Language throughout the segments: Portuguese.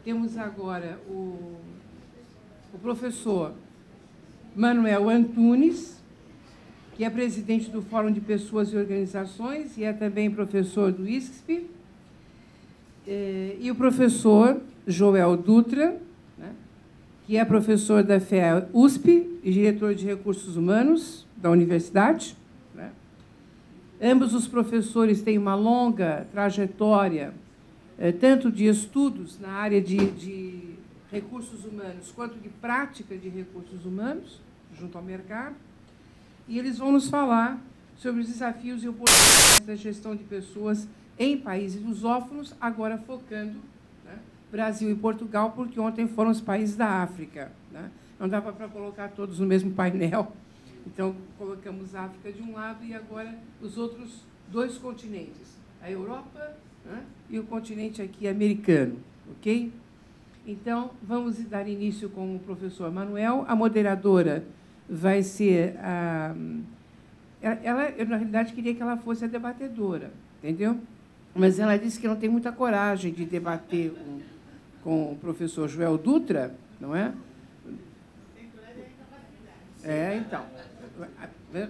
temos agora o professor Manuel Antunes, que é presidente do Fórum de Pessoas e Organizações e é também professor do ISCSP, e o professor Joel Dutra, né, que é professor da FEA-USP e diretor de Recursos Humanos da Universidade. Né. Ambos os professores têm uma longa trajetória, tanto de estudos na área de recursos humanos, quanto de prática de recursos humanos, junto ao mercado, e eles vão nos falar sobre os desafios e oportunidades da gestão de pessoas em países lusófonos, agora focando, né, Brasil e Portugal, porque ontem foram os países da África. Né? Não dava para colocar todos no mesmo painel, então colocamos a África de um lado e agora os outros dois continentes, a Europa, né, e o continente aqui americano, ok? Então, vamos dar início com o professor Manuel. A moderadora vai ser a... eu, na realidade, queria que ela fosse a debatedora, entendeu? Mas ela disse que não tem muita coragem de debater com o professor Joel Dutra, não é? Então.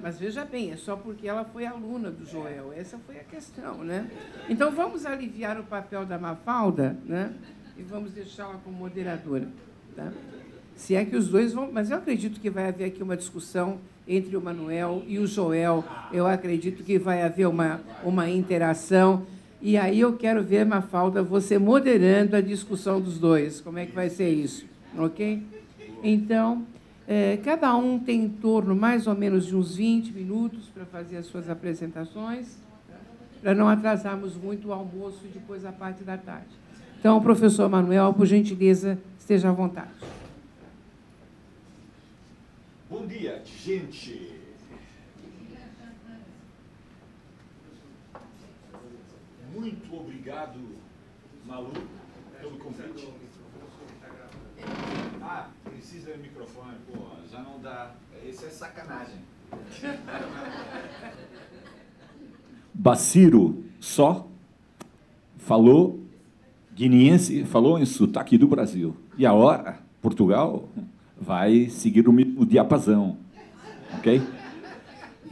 Mas, veja bem, é só porque ela foi aluna do Joel. Essa foi a questão, né? Então, vamos aliviar o papel da Mafalda, né? E vamos deixá-la como moderadora. Tá? Se é que os dois vão... Mas eu acredito que vai haver aqui uma discussão entre o Manuel e o Joel. Eu acredito que vai haver uma interação. E aí eu quero ver, Mafalda, você moderando a discussão dos dois. Como é que vai ser isso? Ok? Então, cada um tem em torno mais ou menos de uns 20 minutos para fazer as suas apresentações, para não atrasarmos muito o almoço e depois a parte da tarde. Então, professor Manuel, por gentileza, esteja à vontade. Bom dia, gente. Muito obrigado, Malu, pelo convite. Precisa do microfone. Pô, já não dá. Isso é sacanagem. Baciro só falou guineense, falou em sotaque do Brasil. E agora, Portugal vai seguir o mesmo diapasão. Ok?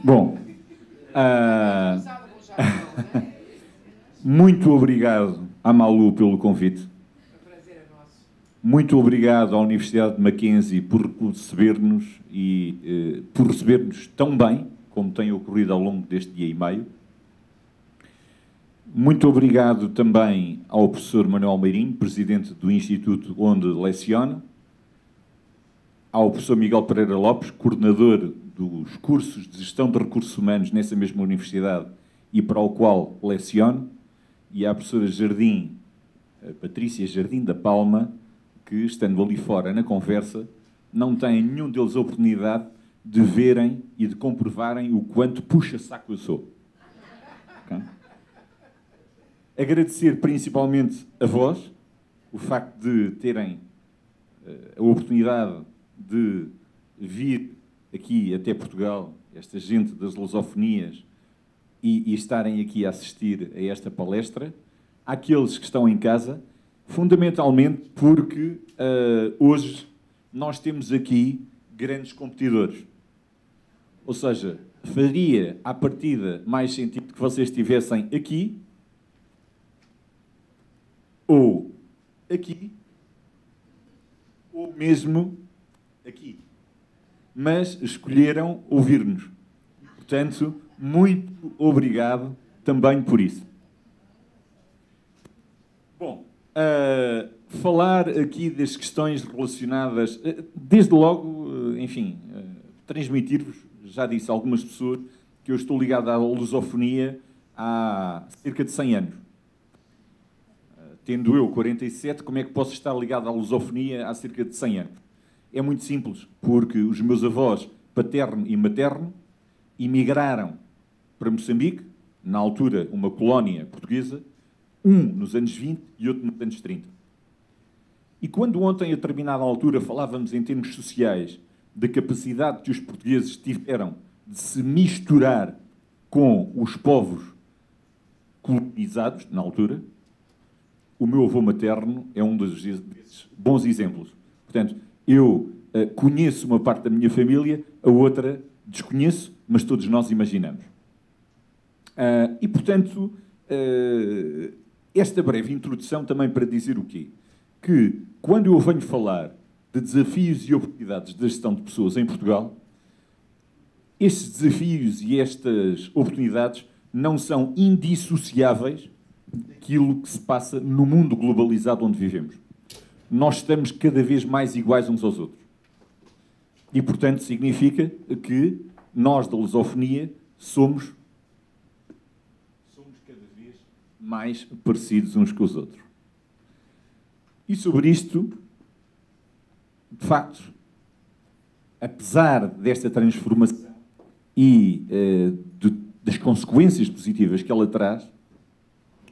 Bom, muito obrigado a Malu pelo convite. O prazer é nosso. Muito obrigado à Universidade de Mackenzie por receber-nos e por receber-nos tão bem, como tem ocorrido ao longo deste dia e meio. Muito obrigado também ao professor Manuel Meirinho, presidente do Instituto onde leciono, ao professor Miguel Pereira Lopes, coordenador dos cursos de Gestão de Recursos Humanos nessa mesma universidade e para o qual leciono, e à professora Patrícia Jardim da Palma, que, estando ali fora na conversa, não têm nenhum deles a oportunidade de verem e de comprovarem o quanto puxa-saco eu sou. Okay? Agradecer principalmente a vós o facto de terem a oportunidade de vir aqui até Portugal, esta gente das lusofonias, e estarem aqui a assistir a esta palestra. Àqueles que estão em casa, fundamentalmente porque hoje nós temos aqui grandes competidores. Ou seja, faria à partida mais sentido que vocês estivessem aqui, ou aqui, ou mesmo aqui. Mas escolheram ouvir-nos. Portanto, muito obrigado também por isso. Bom, falar aqui das questões relacionadas, desde logo, enfim, transmitir-vos, já disse a algumas pessoas, que eu estou ligado à lusofonia há cerca de 100 anos. Tendo eu 47, como é que posso estar ligado à lusofonia há cerca de 100 anos? É muito simples, porque os meus avós, paterno e materno, emigraram para Moçambique, na altura uma colónia portuguesa, um nos anos 20 e outro nos anos 30. E quando ontem, a determinada altura, falávamos em termos sociais da capacidade que os portugueses tiveram de se misturar com os povos colonizados, na altura, o meu avô materno é um desses bons exemplos. Portanto, eu conheço uma parte da minha família, a outra desconheço, mas todos nós imaginamos. E, portanto, esta breve introdução também para dizer o quê? Que, quando eu venho falar de desafios e oportunidades da gestão de pessoas em Portugal, estes desafios e estas oportunidades não são indissociáveis daquilo que se passa no mundo globalizado onde vivemos. Nós estamos cada vez mais iguais uns aos outros. E, portanto, significa que nós, da lusofonia, somos cada vez mais parecidos uns com os outros. E sobre isto, de facto, apesar desta transformação e das consequências positivas que ela traz,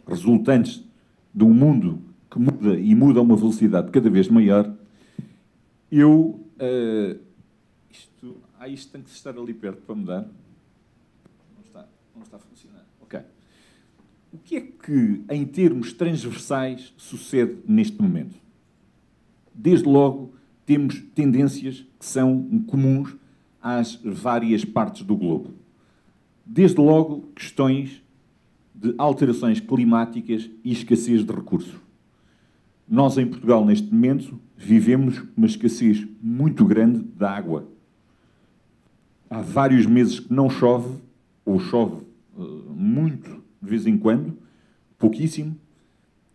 resultantes de um mundo que muda e muda a uma velocidade cada vez maior, isto tem que estar ali perto para mudar. Não está a funcionar. Ok. O que é que, em termos transversais, sucede neste momento? Desde logo, temos tendências que são comuns às várias partes do globo. Desde logo, questões de alterações climáticas e escassez de recursos. Nós, em Portugal, neste momento, vivemos uma escassez muito grande de água. Há vários meses que não chove, ou chove muito de vez em quando, pouquíssimo,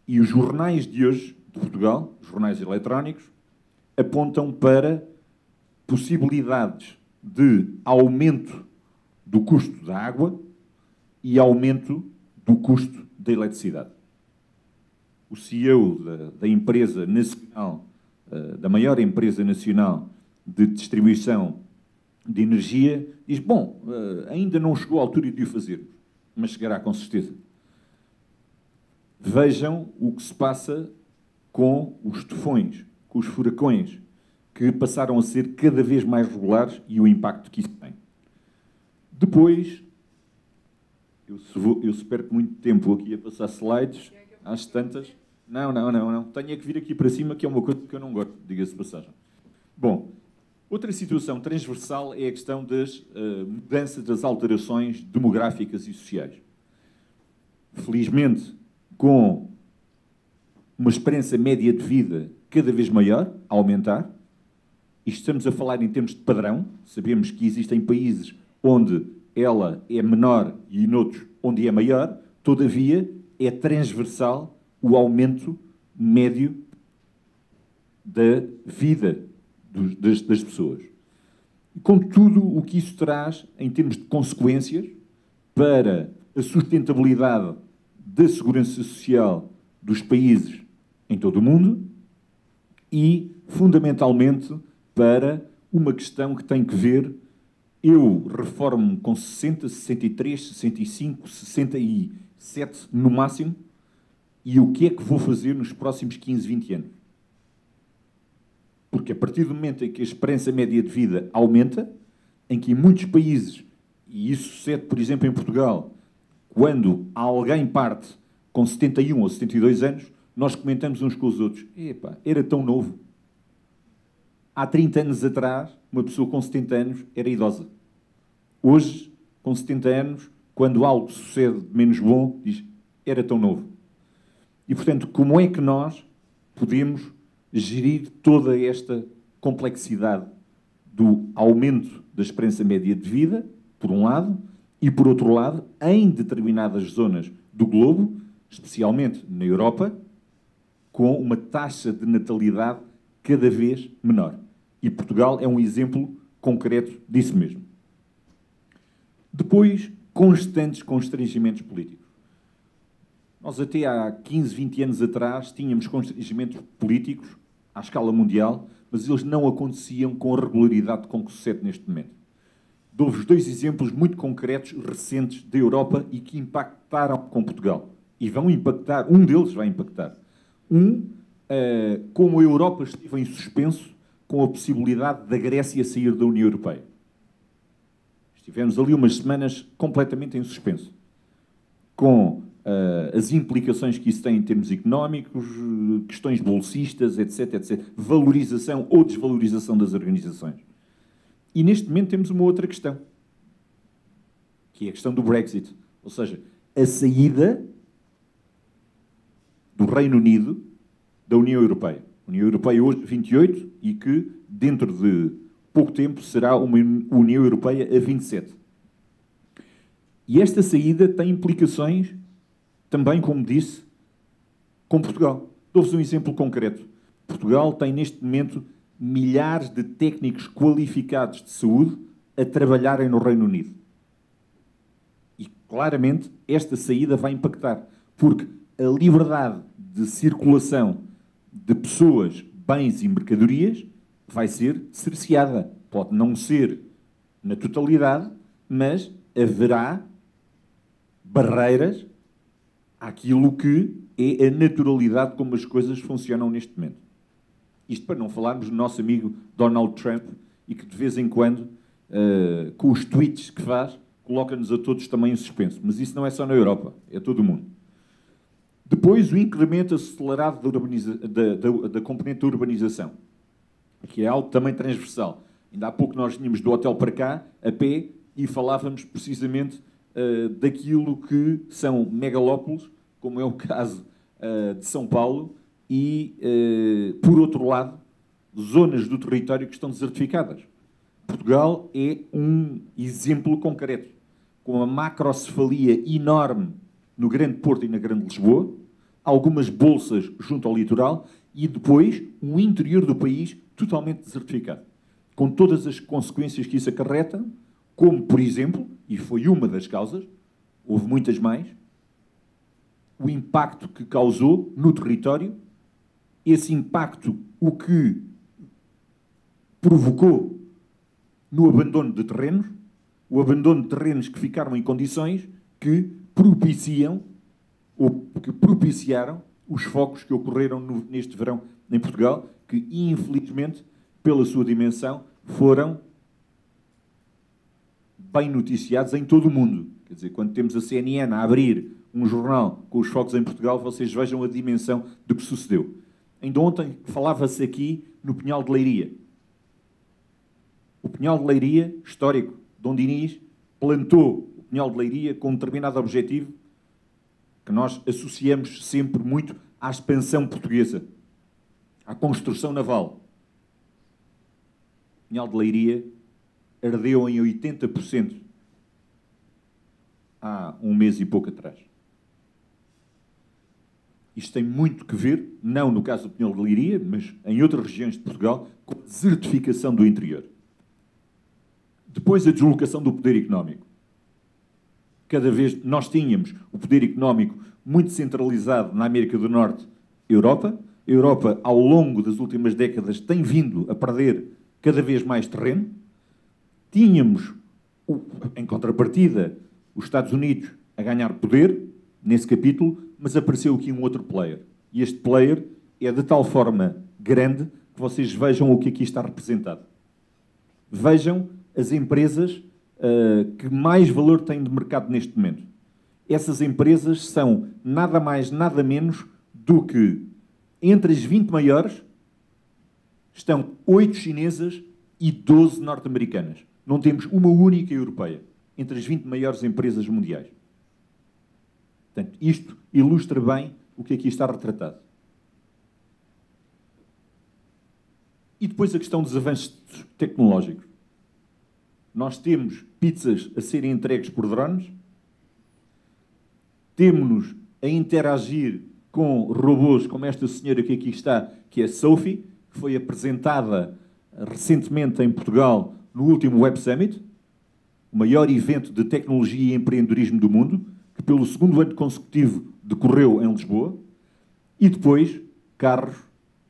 e os jornais de hoje, de Portugal, os jornais eletrónicos, apontam para possibilidades de aumento do custo da água e aumento do custo da eletricidade. O CEO da empresa nacional, da maior empresa nacional de distribuição de energia, diz, bom, ainda não chegou a altura de o fazermos, mas chegará com certeza. Vejam o que se passa com os tufões, com os furacões, que passaram a ser cada vez mais regulares e o impacto que isso tem. Depois, eu se perco muito tempo aqui a passar slides, às tantas... Não. Tenho é que vir aqui para cima, que é uma coisa que eu não gosto, diga-se de passagem. Bom, outra situação transversal é a questão das mudanças, das alterações demográficas e sociais. Felizmente, com uma esperança média de vida cada vez maior, a aumentar, e estamos a falar em termos de padrão, sabemos que existem países onde ela é menor e noutros onde é maior, todavia é transversal o aumento médio da vida das pessoas. E com tudo o que isso traz em termos de consequências para a sustentabilidade da segurança social dos países em todo o mundo e, fundamentalmente, para uma questão que tem que ver, eu reformo-me com 60, 63, 65, 67 no máximo, e o que é que vou fazer nos próximos 15, 20 anos? Porque a partir do momento em que a esperança média de vida aumenta, em que em muitos países, e isso sucede, por exemplo, em Portugal, quando alguém parte com 71 ou 72 anos, nós comentamos uns com os outros, epá, era tão novo. Há 30 anos atrás, uma pessoa com 70 anos era idosa. Hoje, com 70 anos, quando algo sucede de menos bom, diz, era tão novo. E, portanto, como é que nós podemos gerir toda esta complexidade do aumento da esperança média de vida, por um lado, e, por outro lado, em determinadas zonas do globo, especialmente na Europa, com uma taxa de natalidade cada vez menor. E Portugal é um exemplo concreto disso mesmo. Depois, constantes constrangimentos políticos. Nós até há 15, 20 anos atrás tínhamos constrangimentos políticos à escala mundial, mas eles não aconteciam com a regularidade com que sucede neste momento. Dou-vos dois exemplos muito concretos, recentes, da Europa e que impactaram com Portugal. E vão impactar, um deles vai impactar. Como a Europa esteve em suspenso com a possibilidade da Grécia sair da União Europeia. Estivemos ali umas semanas completamente em suspenso. Com as implicações que isso tem em termos económicos, questões bolsistas, etc, etc. Valorização ou desvalorização das organizações. E neste momento temos uma outra questão, que é a questão do Brexit. Ou seja, a saída do Reino Unido da União Europeia. União Europeia hoje 28 e que dentro de pouco tempo será uma União Europeia a 27. E esta saída tem implicações também, como disse, com Portugal. Dou-vos um exemplo concreto. Portugal tem neste momento milhares de técnicos qualificados de saúde a trabalharem no Reino Unido. E claramente esta saída vai impactar, porque a liberdade de circulação de pessoas, bens e mercadorias vai ser cerceada. Pode não ser na totalidade, mas haverá barreiras àquilo que é a naturalidade como as coisas funcionam neste momento. Isto para não falarmos do nosso amigo Donald Trump e que de vez em quando, com os tweets que faz, coloca-nos a todos também em suspenso. Mas isso não é só na Europa, é todo o mundo. Depois, o incremento acelerado da componente da urbanização, que é algo também transversal. Ainda há pouco nós vinhamos do hotel para cá, a pé, e falávamos precisamente daquilo que são megalópolis, como é o caso de São Paulo, e, por outro lado, zonas do território que estão desertificadas. Portugal é um exemplo concreto, com uma macrocefalia enorme no Grande Porto e na Grande Lisboa, algumas bolsas junto ao litoral e depois o interior do país totalmente desertificado, com todas as consequências que isso acarreta, como, por exemplo, e foi uma das causas, houve muitas mais, o impacto que causou no território, esse impacto o que provocou no abandono de terrenos, o abandono de terrenos que ficaram em condições que propiciam ou que propiciaram os focos que ocorreram neste verão em Portugal, que infelizmente, pela sua dimensão, foram bem noticiados em todo o mundo. Quer dizer, quando temos a CNN a abrir um jornal com os focos em Portugal, vocês vejam a dimensão do que sucedeu. Ainda ontem falava-se aqui no Pinhal de Leiria. O Pinhal de Leiria, histórico, Dom Dinis plantou o Pinhal de Leiria com um determinado objetivo que nós associamos sempre muito à expansão portuguesa, à construção naval. O Pinhal de Leiria ardeu em 80% há um mês e pouco atrás. Isto tem muito que ver, não no caso do Pinhal de Leiria, mas em outras regiões de Portugal, com a desertificação do interior. Depois, a deslocação do poder económico. Cada vez nós tínhamos o poder económico muito centralizado na América do Norte, Europa. A Europa, ao longo das últimas décadas, tem vindo a perder cada vez mais terreno. Tínhamos, em contrapartida, os Estados Unidos a ganhar poder nesse capítulo, mas apareceu aqui um outro player. E este player é de tal forma grande que vocês vejam o que aqui está representado. Vejam as empresas que mais valor têm de mercado neste momento. Essas empresas são nada mais, nada menos do que, entre as 20 maiores, estão 8 chinesas e 12 norte-americanas. Não temos uma única europeia entre as 20 maiores empresas mundiais. Portanto, isto ilustra bem o que aqui está retratado. E depois a questão dos avanços tecnológicos. Nós temos pizzas a serem entregues por drones, temos-nos a interagir com robôs como esta senhora que aqui está, que é Sophie, que foi apresentada recentemente em Portugal no último Web Summit, o maior evento de tecnologia e empreendedorismo do mundo, que pelo segundo ano consecutivo decorreu em Lisboa, e depois carros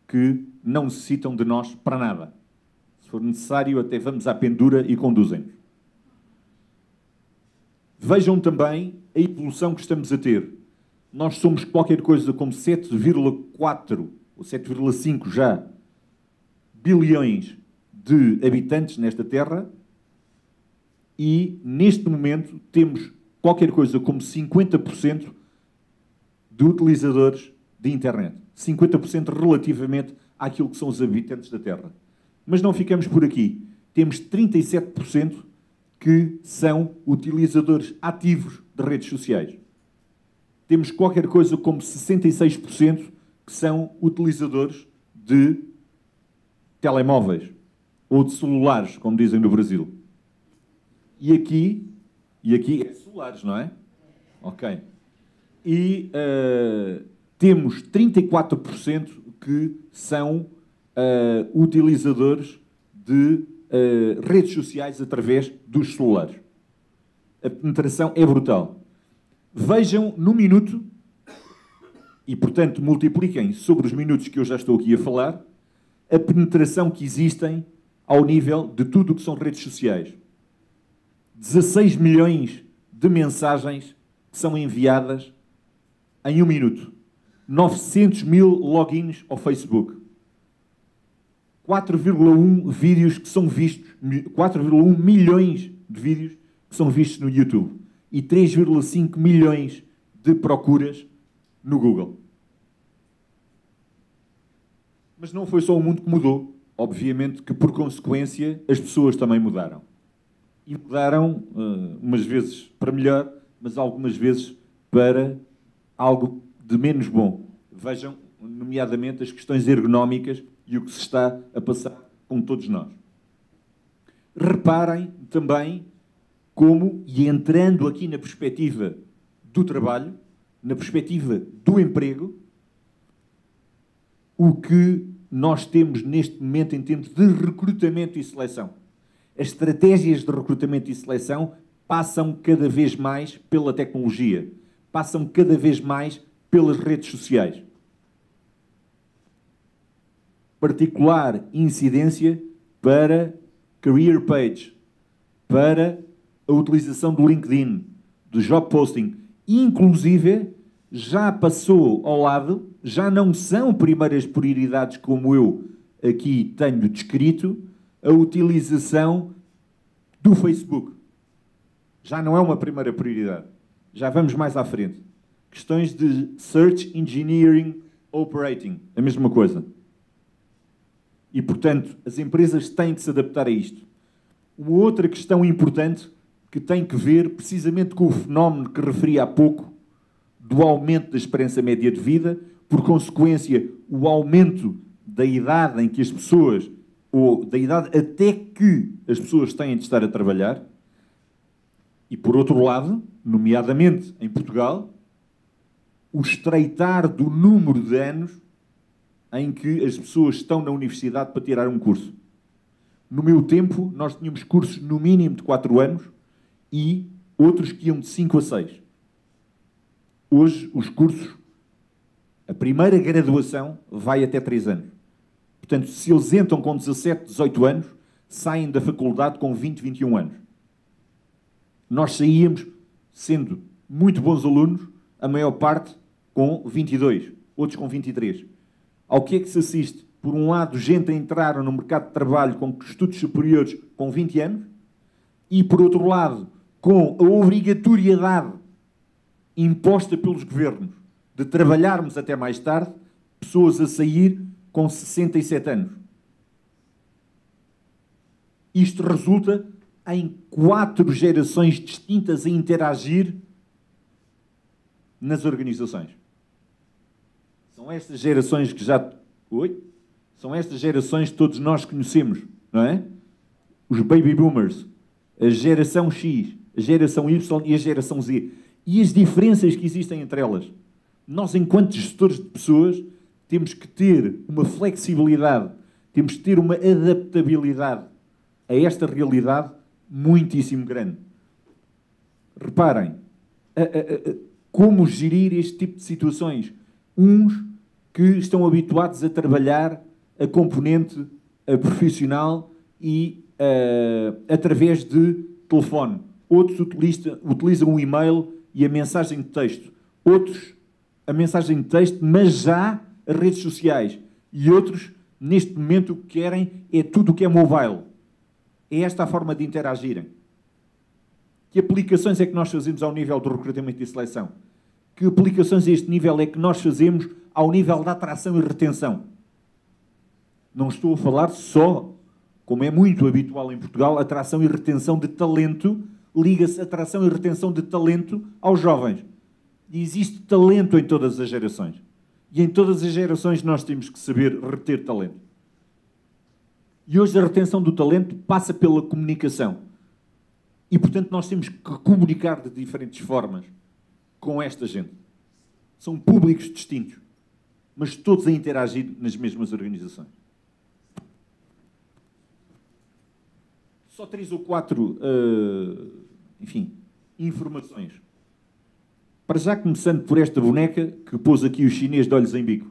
que não necessitam de nós para nada. Se for necessário, até vamos à pendura e conduzem-nos. Vejam também a evolução que estamos a ter. Nós somos qualquer coisa como 7,4 ou 7,5 já bilhões de habitantes nesta Terra e, neste momento, temos qualquer coisa como 50% de utilizadores de internet. 50% relativamente àquilo que são os habitantes da Terra. Mas não ficamos por aqui. Temos 37% que são utilizadores ativos de redes sociais. Temos qualquer coisa como 66% que são utilizadores de telemóveis ou de celulares, como dizem no Brasil. E aqui é celulares, não é? Ok. E temos 34% que são utilizadores de redes sociais através dos celulares. A penetração é brutal. Vejam no minuto, e portanto multipliquem sobre os minutos que eu já estou aqui a falar, a penetração que existem ao nível de tudo o que são redes sociais. 16 milhões de mensagens que são enviadas em um minuto. 900 mil logins ao Facebook. 4,1 vídeos que são vistos, 4,1 milhões de vídeos que são vistos no YouTube e 3,5 milhões de procuras no Google. Mas não foi só o mundo que mudou. Obviamente que, por consequência, as pessoas também mudaram. E mudaram, umas vezes para melhor, mas algumas vezes para algo de menos bom. Vejam, nomeadamente, as questões ergonómicas e o que se está a passar com todos nós. Reparem também como, e entrando aqui na perspectiva do trabalho, na perspectiva do emprego, o que nós temos neste momento em termos de recrutamento e seleção. As estratégias de recrutamento e seleção passam cada vez mais pela tecnologia, passam cada vez mais pelas redes sociais. Particular incidência para career page, para a utilização do LinkedIn, do job posting, inclusive já passou ao lado, já não são primeiras prioridades como eu aqui tenho descrito, a utilização do Facebook. Já não é uma primeira prioridade. Já vamos mais à frente. Questões de Search Engineering Operating, a mesma coisa. E, portanto, as empresas têm de se adaptar a isto. Uma outra questão importante que tem que ver precisamente com o fenómeno que referi há pouco do aumento da esperança média de vida, por consequência, o aumento da idade em que as pessoas, ou da idade até que as pessoas têm de estar a trabalhar, e por outro lado, nomeadamente em Portugal, o estreitar do número de anos em que as pessoas estão na universidade para tirar um curso. No meu tempo, nós tínhamos cursos no mínimo de 4 anos e outros que iam de 5 a 6. Hoje, os cursos, a primeira graduação vai até 3 anos. Portanto, se eles entram com 17, 18 anos, saem da faculdade com 20, 21 anos. Nós saíamos, sendo muito bons alunos, a maior parte com 22, outros com 23. Ao que é que se assiste? Por um lado, gente a entrar no mercado de trabalho com estudos superiores com 20 anos e, por outro lado, com a obrigatoriedade imposta pelos governos de trabalharmos até mais tarde, pessoas a sair com 67 anos. Isto resulta em 4 gerações distintas a interagir nas organizações. São estas gerações que já... São estas gerações que todos nós conhecemos, não é? Os baby boomers, a geração X, a geração Y e a geração Z. E as diferenças que existem entre elas. Nós, enquanto gestores de pessoas, temos que ter uma flexibilidade, temos que ter uma adaptabilidade a esta realidade muitíssimo grande. Reparem, como gerir este tipo de situações. Uns que estão habituados a trabalhar a componente profissional e através de telefone. Outros utilizam o e-mail e a mensagem de texto. Outros, a mensagem de texto, mas já as redes sociais. E outros, neste momento, o que querem é tudo o que é mobile. É esta a forma de interagirem. Que aplicações é que nós fazemos ao nível do recrutamento e seleção? que aplicações a este nível é que nós fazemos ao nível da atração e retenção. Não estou a falar só, como é muito habitual em Portugal, atração e retenção de talento, liga-se atração e retenção de talento aos jovens. E existe talento em todas as gerações. E em todas as gerações nós temos que saber reter talento. E hoje a retenção do talento passa pela comunicação. E, portanto, nós temos que comunicar de diferentes formas com esta gente. São públicos distintos, mas todos a interagir nas mesmas organizações. Só 3 ou 4, informações. Para já, começando por esta boneca, que pôs aqui o chinês de olhos em bico.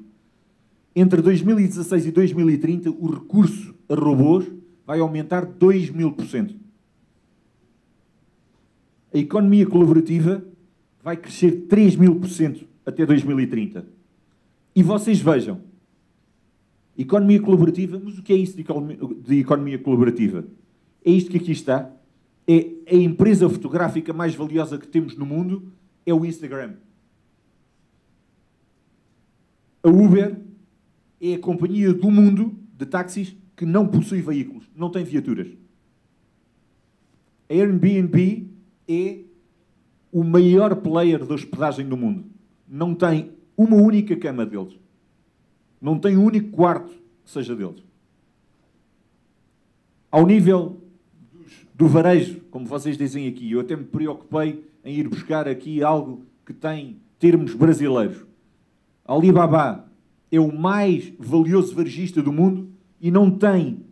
Entre 2016 e 2030, o recurso a robôs vai aumentar 2000%. A economia colaborativa vai crescer 3000% até 2030. E vocês vejam, economia colaborativa, mas o que é isso de economia colaborativa? É isto que aqui está. É a empresa fotográfica mais valiosa que temos no mundo, é o Instagram. A Uber é a companhia do mundo de táxis que não possui veículos, não tem viaturas. A Airbnb é o maior player de hospedagem do mundo. Não tem uma única cama deles. Não tem um único quarto que seja deles. Ao nível do varejo, como vocês dizem aqui, eu até me preocupei em ir buscar aqui algo que tem termos brasileiros. A Alibaba é o mais valioso varejista do mundo e não tem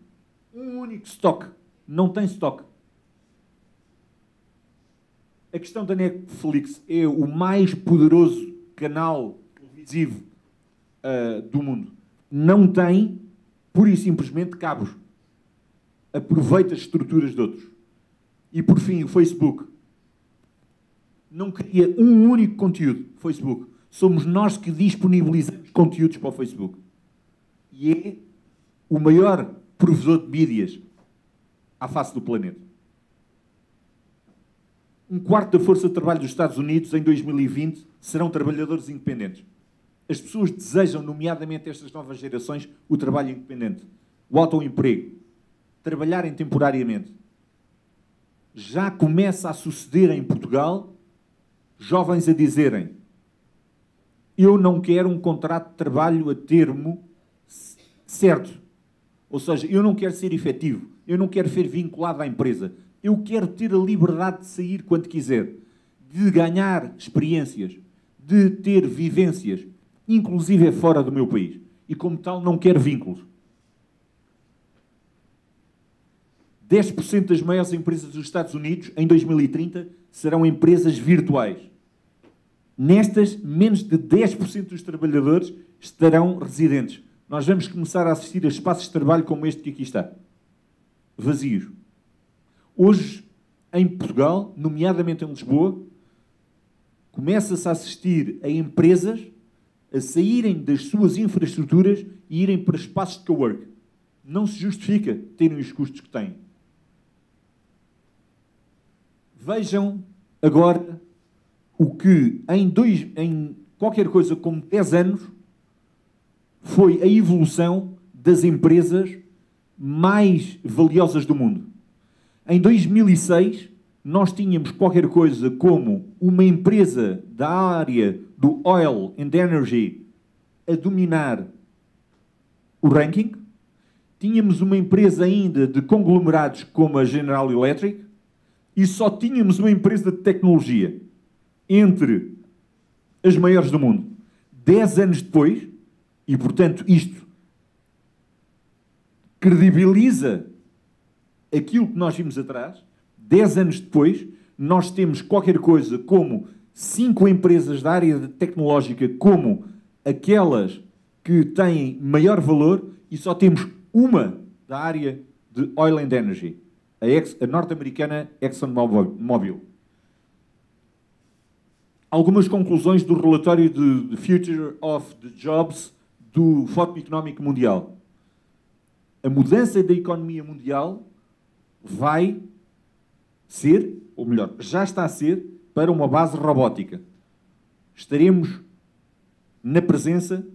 um único estoque. Não tem estoque. A questão da Netflix é o mais poderoso canal televisivo do mundo. Não tem, pura e simplesmente, cabos. Aproveita as estruturas de outros. E, por fim, o Facebook. Não cria um único conteúdo. Facebook. Somos nós que disponibilizamos conteúdos para o Facebook. E é o maior provedor de mídias à face do planeta. 1/4 da força de trabalho dos Estados Unidos em 2020 serão trabalhadores independentes. As pessoas desejam, nomeadamente estas novas gerações, o trabalho independente, o autoemprego, trabalharem temporariamente. Já começa a suceder em Portugal jovens a dizerem: eu não quero um contrato de trabalho a termo certo. Ou seja, eu não quero ser efetivo, eu não quero ser vinculado à empresa. Eu quero ter a liberdade de sair quando quiser, de ganhar experiências, de ter vivências, inclusive fora do meu país. E, como tal, não quero vínculos. 10% das maiores empresas dos Estados Unidos, em 2030, serão empresas virtuais. Nestas, menos de 10% dos trabalhadores estarão residentes. Nós vamos começar a assistir a espaços de trabalho como este que aqui está. Vazios. Hoje, em Portugal, nomeadamente em Lisboa, começa-se a assistir a empresas a saírem das suas infraestruturas e irem para espaços de cowork. Não se justifica terem os custos que têm. Vejam agora o que em qualquer coisa como 10 anos foi a evolução das empresas mais valiosas do mundo. Em 2006, nós tínhamos qualquer coisa como uma empresa da área do oil and energy a dominar o ranking. Tínhamos uma empresa ainda de conglomerados como a General Electric e só tínhamos uma empresa de tecnologia entre as maiores do mundo. 10 anos depois, e portanto isto credibiliza aquilo que nós vimos atrás, 10 anos depois, nós temos qualquer coisa como 5 empresas da área tecnológica como aquelas que têm maior valor e só temos uma da área de oil and energy, a norte-americana ExxonMobil. Algumas conclusões do relatório de Future of the Jobs do Fórum Económico Mundial. A mudança da economia mundial vai ser, ou melhor, já está a ser, para uma base robótica. estaremos na presença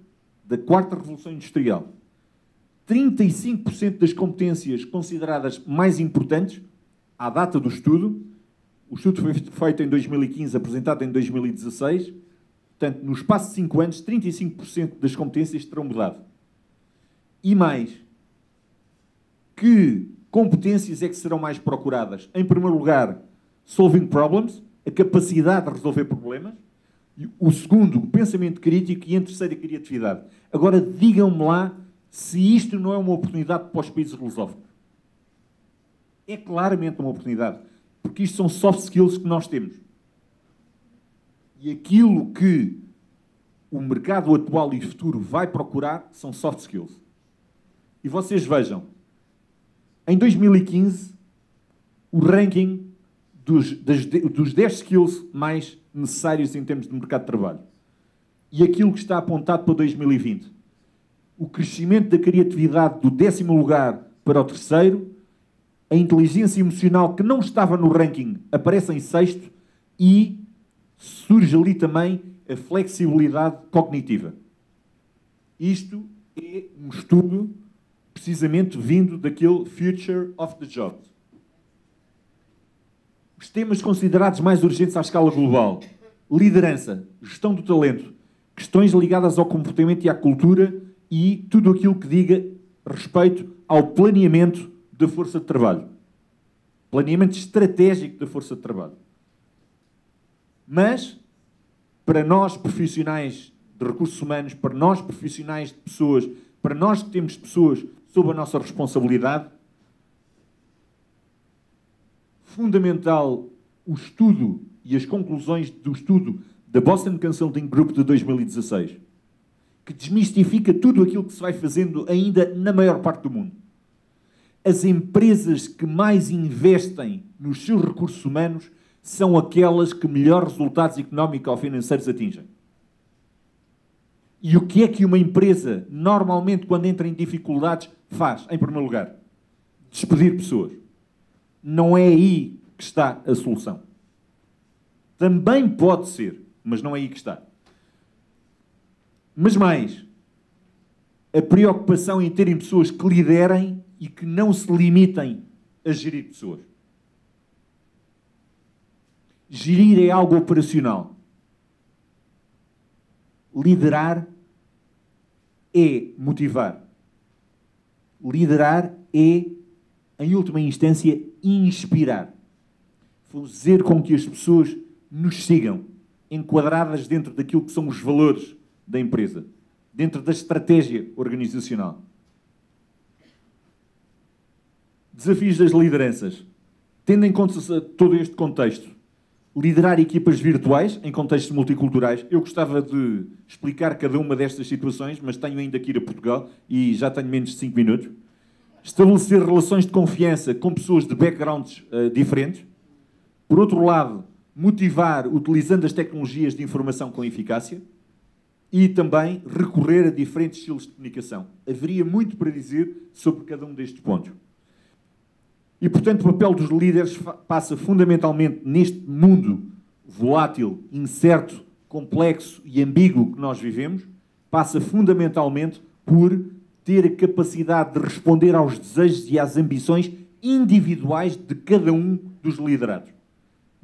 da quarta revolução industrial. 35% das competências consideradas mais importantes, à data do estudo, o estudo foi feito em 2015, apresentado em 2016, portanto, no espaço de 5 anos, 35% das competências terão mudado. E mais, que competências é que serão mais procuradas? Em primeiro lugar, solving problems, a capacidade de resolver problemas. O segundo, o pensamento crítico. E em terceiro, a criatividade. Agora, digam-me lá se isto não é uma oportunidade para os países lusófonos. É claramente uma oportunidade, porque isto são soft skills que nós temos. E aquilo que o mercado atual e futuro vai procurar são soft skills. E vocês vejam, em 2015, o ranking dos 10 skills mais necessários em termos de mercado de trabalho. E aquilo que está apontado para 2020. O crescimento da criatividade do 10º lugar para o 3º, a inteligência emocional, que não estava no ranking, aparece em 6º, e surge ali também a flexibilidade cognitiva. Isto é um estudo precisamente vindo daquele Future of the Job. Os temas considerados mais urgentes à escala global: liderança, gestão do talento, questões ligadas ao comportamento e à cultura e tudo aquilo que diga respeito ao planeamento da força de trabalho. Planeamento estratégico da força de trabalho. Mas, para nós profissionais de recursos humanos, para nós profissionais de pessoas, para nós que temos pessoas sob a nossa responsabilidade, fundamental o estudo e as conclusões do estudo da Boston Consulting Group de 2016, que desmistifica tudo aquilo que se vai fazendo ainda na maior parte do mundo. As empresas que mais investem nos seus recursos humanos são aquelas que melhores resultados económicos ou financeiros atingem. E o que é que uma empresa, normalmente, quando entra em dificuldades, faz, em primeiro lugar? Despedir pessoas. Não é aí que está a solução. Também pode ser, mas não é aí que está. Mas mais, a preocupação em terem pessoas que liderem e que não se limitem a gerir pessoas. Gerir é algo operacional. Liderar é motivar. Liderar é, em última instância, inspirar. Fazer com que as pessoas nos sigam, enquadradas dentro daquilo que são os valores da empresa, dentro da estratégia organizacional. Desafios das lideranças. Tendo em conta todo este contexto, liderar equipas virtuais em contextos multiculturais. Eu gostava de explicar cada uma destas situações, mas tenho ainda que ir a Portugal e já tenho menos de 5 minutos. Estabelecer relações de confiança com pessoas de backgrounds diferentes. Por outro lado, motivar utilizando as tecnologias de informação com eficácia. E também recorrer a diferentes estilos de comunicação. Haveria muito para dizer sobre cada um destes pontos. E, portanto, o papel dos líderes passa fundamentalmente neste mundo volátil, incerto, complexo e ambíguo que nós vivemos, passa fundamentalmente por ter a capacidade de responder aos desejos e às ambições individuais de cada um dos liderados,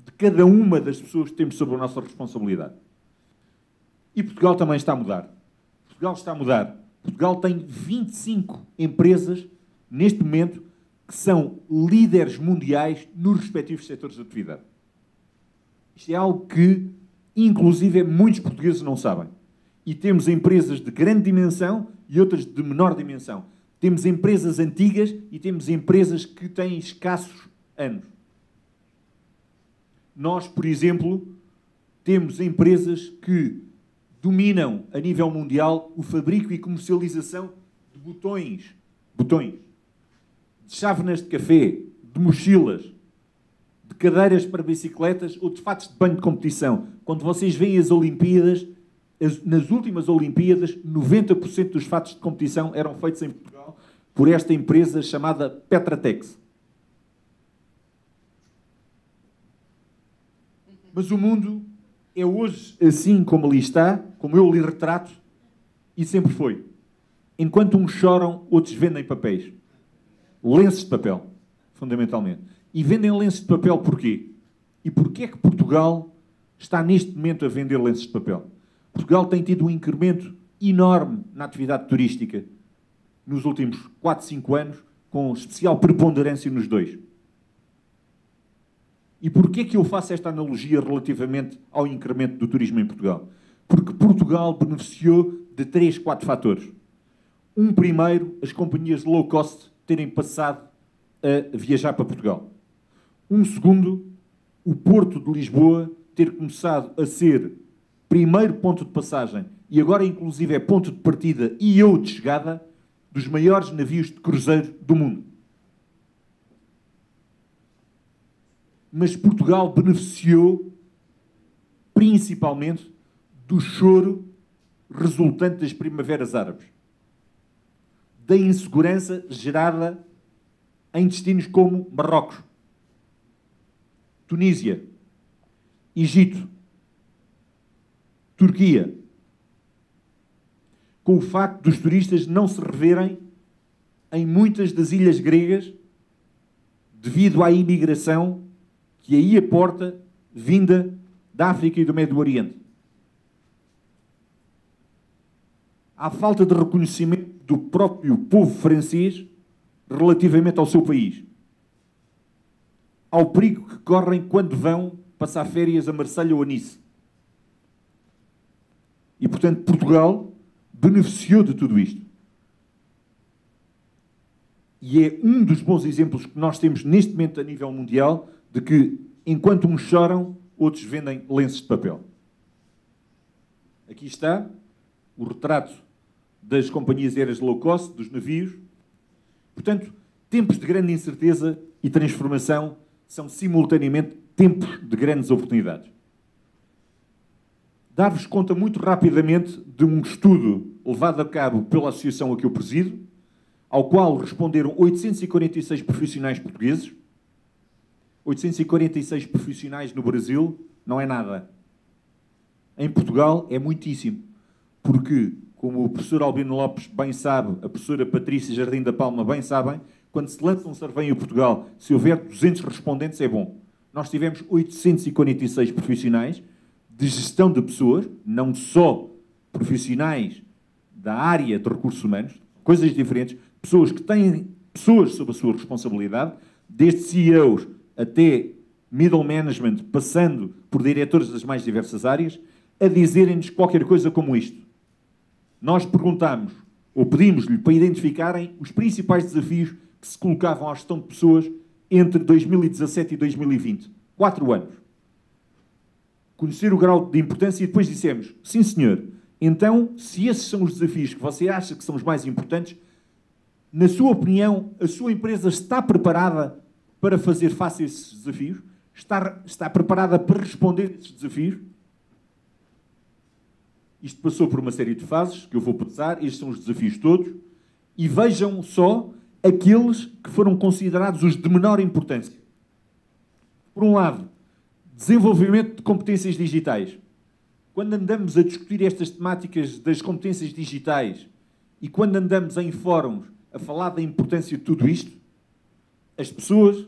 de cada uma das pessoas que temos sob a nossa responsabilidade. E Portugal também está a mudar. Portugal está a mudar. Portugal tem 25 empresas, neste momento, que são líderes mundiais nos respectivos setores de atividade. Isto é algo que, inclusive, muitos portugueses não sabem. E temos empresas de grande dimensão e outras de menor dimensão. Temos empresas antigas e temos empresas que têm escassos anos. Nós, por exemplo, temos empresas que dominam, a nível mundial, o fabrico e comercialização de botões, de chávenas de café, de mochilas, de cadeiras para bicicletas ou de fatos de banho de competição. Quando vocês veem as Olimpíadas, nas últimas Olimpíadas, 90% dos fatos de competição eram feitos em Portugal por esta empresa chamada Petratex. Mas o mundo é hoje assim como ali está, como eu lhe retrato, e sempre foi. Enquanto uns choram, outros vendem papéis. Lenços de papel, fundamentalmente. E vendem lenços de papel porquê? E porquê é que Portugal está neste momento a vender lenços de papel? Portugal tem tido um incremento enorme na atividade turística nos últimos 4, 5 anos, com especial preponderância nos dois. E porquê é que eu faço esta analogia relativamente ao incremento do turismo em Portugal? Porque Portugal beneficiou de 3, 4 fatores. Um primeiro, as companhias low cost terem passado a viajar para Portugal. Um segundo, o Porto de Lisboa ter começado a ser primeiro ponto de passagem e agora inclusive é ponto de partida e ou de chegada dos maiores navios de cruzeiro do mundo. Mas Portugal beneficiou principalmente do choro resultante das primaveras árabes, da insegurança gerada em destinos como Marrocos, Tunísia, Egito, Turquia, com o facto dos turistas não se reverem em muitas das ilhas gregas devido à imigração que aí aporta vinda da África e do Médio Oriente. Há falta de reconhecimento do próprio povo francês relativamente ao seu país. Ao perigo que correm quando vão passar férias a Marselha ou a Nice. E, portanto, Portugal beneficiou de tudo isto. E é um dos bons exemplos que nós temos neste momento a nível mundial de que, enquanto uns choram, outros vendem lenços de papel. Aqui está o retrato das companhias aéreas low cost, dos navios. Portanto, tempos de grande incerteza e transformação são simultaneamente tempos de grandes oportunidades. Dar-vos conta muito rapidamente de um estudo levado a cabo pela associação a que eu presido, ao qual responderam 846 profissionais portugueses. 846 profissionais no Brasil não é nada. Em Portugal é muitíssimo, porque, como o professor Albino Lopes bem sabe, a professora Patrícia Jardim da Palma bem sabem, quando se lança um survey em Portugal, se houver 200 respondentes é bom. Nós tivemos 846 profissionais de gestão de pessoas, não só profissionais da área de recursos humanos, coisas diferentes, pessoas que têm pessoas sob a sua responsabilidade, desde CEOs até middle management, passando por diretores das mais diversas áreas, a dizerem-nos qualquer coisa como isto. Nós perguntámos, ou pedimos-lhe para identificarem os principais desafios que se colocavam à gestão de pessoas entre 2017 e 2020. 4 anos. Conhecer o grau de importância e depois dissemos, sim senhor, então, se esses são os desafios que você acha que são os mais importantes, na sua opinião, a sua empresa está preparada para fazer face a esses desafios? Está preparada para responder a esses desafios? Isto passou por uma série de fases que eu vou passar, estes são os desafios todos, e vejam só aqueles que foram considerados os de menor importância. Por um lado, desenvolvimento de competências digitais. Quando andamos a discutir estas temáticas das competências digitais e quando andamos em fóruns a falar da importância de tudo isto, as pessoas,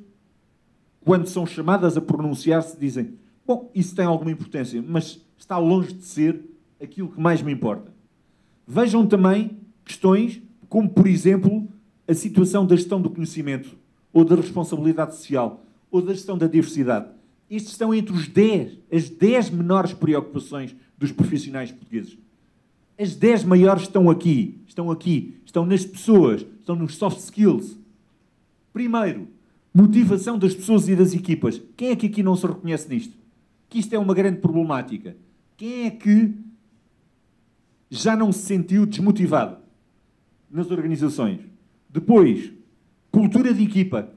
quando são chamadas a pronunciar-se, dizem, bom, isso tem alguma importância, mas está longe de ser aquilo que mais me importa. Vejam também questões como, por exemplo, a situação da gestão do conhecimento, ou da responsabilidade social, ou da gestão da diversidade. Estes estão entre as 10 menores preocupações dos profissionais portugueses. As 10 maiores estão aqui, estão nas pessoas, estão nos soft skills. Primeiro, motivação das pessoas e das equipas. Quem é que aqui não se reconhece nisto? Que isto é uma grande problemática. Quem é que já não se sentiu desmotivado nas organizações? Depois, cultura de equipa.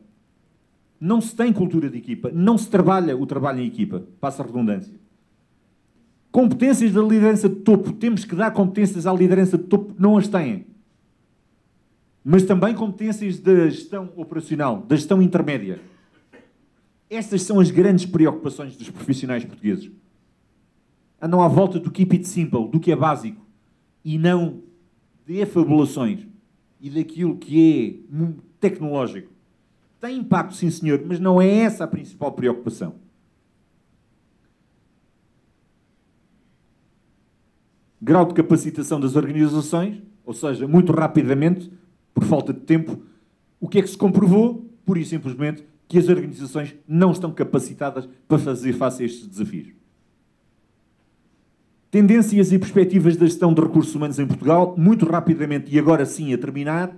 Não se tem cultura de equipa, não se trabalha o trabalho em equipa, passa a redundância. Competências da liderança de topo. Temos que dar competências à liderança de topo, não as têm. Mas também competências da gestão operacional, da gestão intermédia. Estas são as grandes preocupações dos profissionais portugueses. andam à volta do keep it simple, do que é básico, e não de afabulações e daquilo que é tecnológico. Tem impacto, sim senhor, mas não é essa a principal preocupação. Grau de capacitação das organizações, ou seja, muito rapidamente, por falta de tempo, o que é que se comprovou? Pura e simplesmente que as organizações não estão capacitadas para fazer face a estes desafios. Tendências e perspectivas da gestão de recursos humanos em Portugal, muito rapidamente, e agora sim a terminar,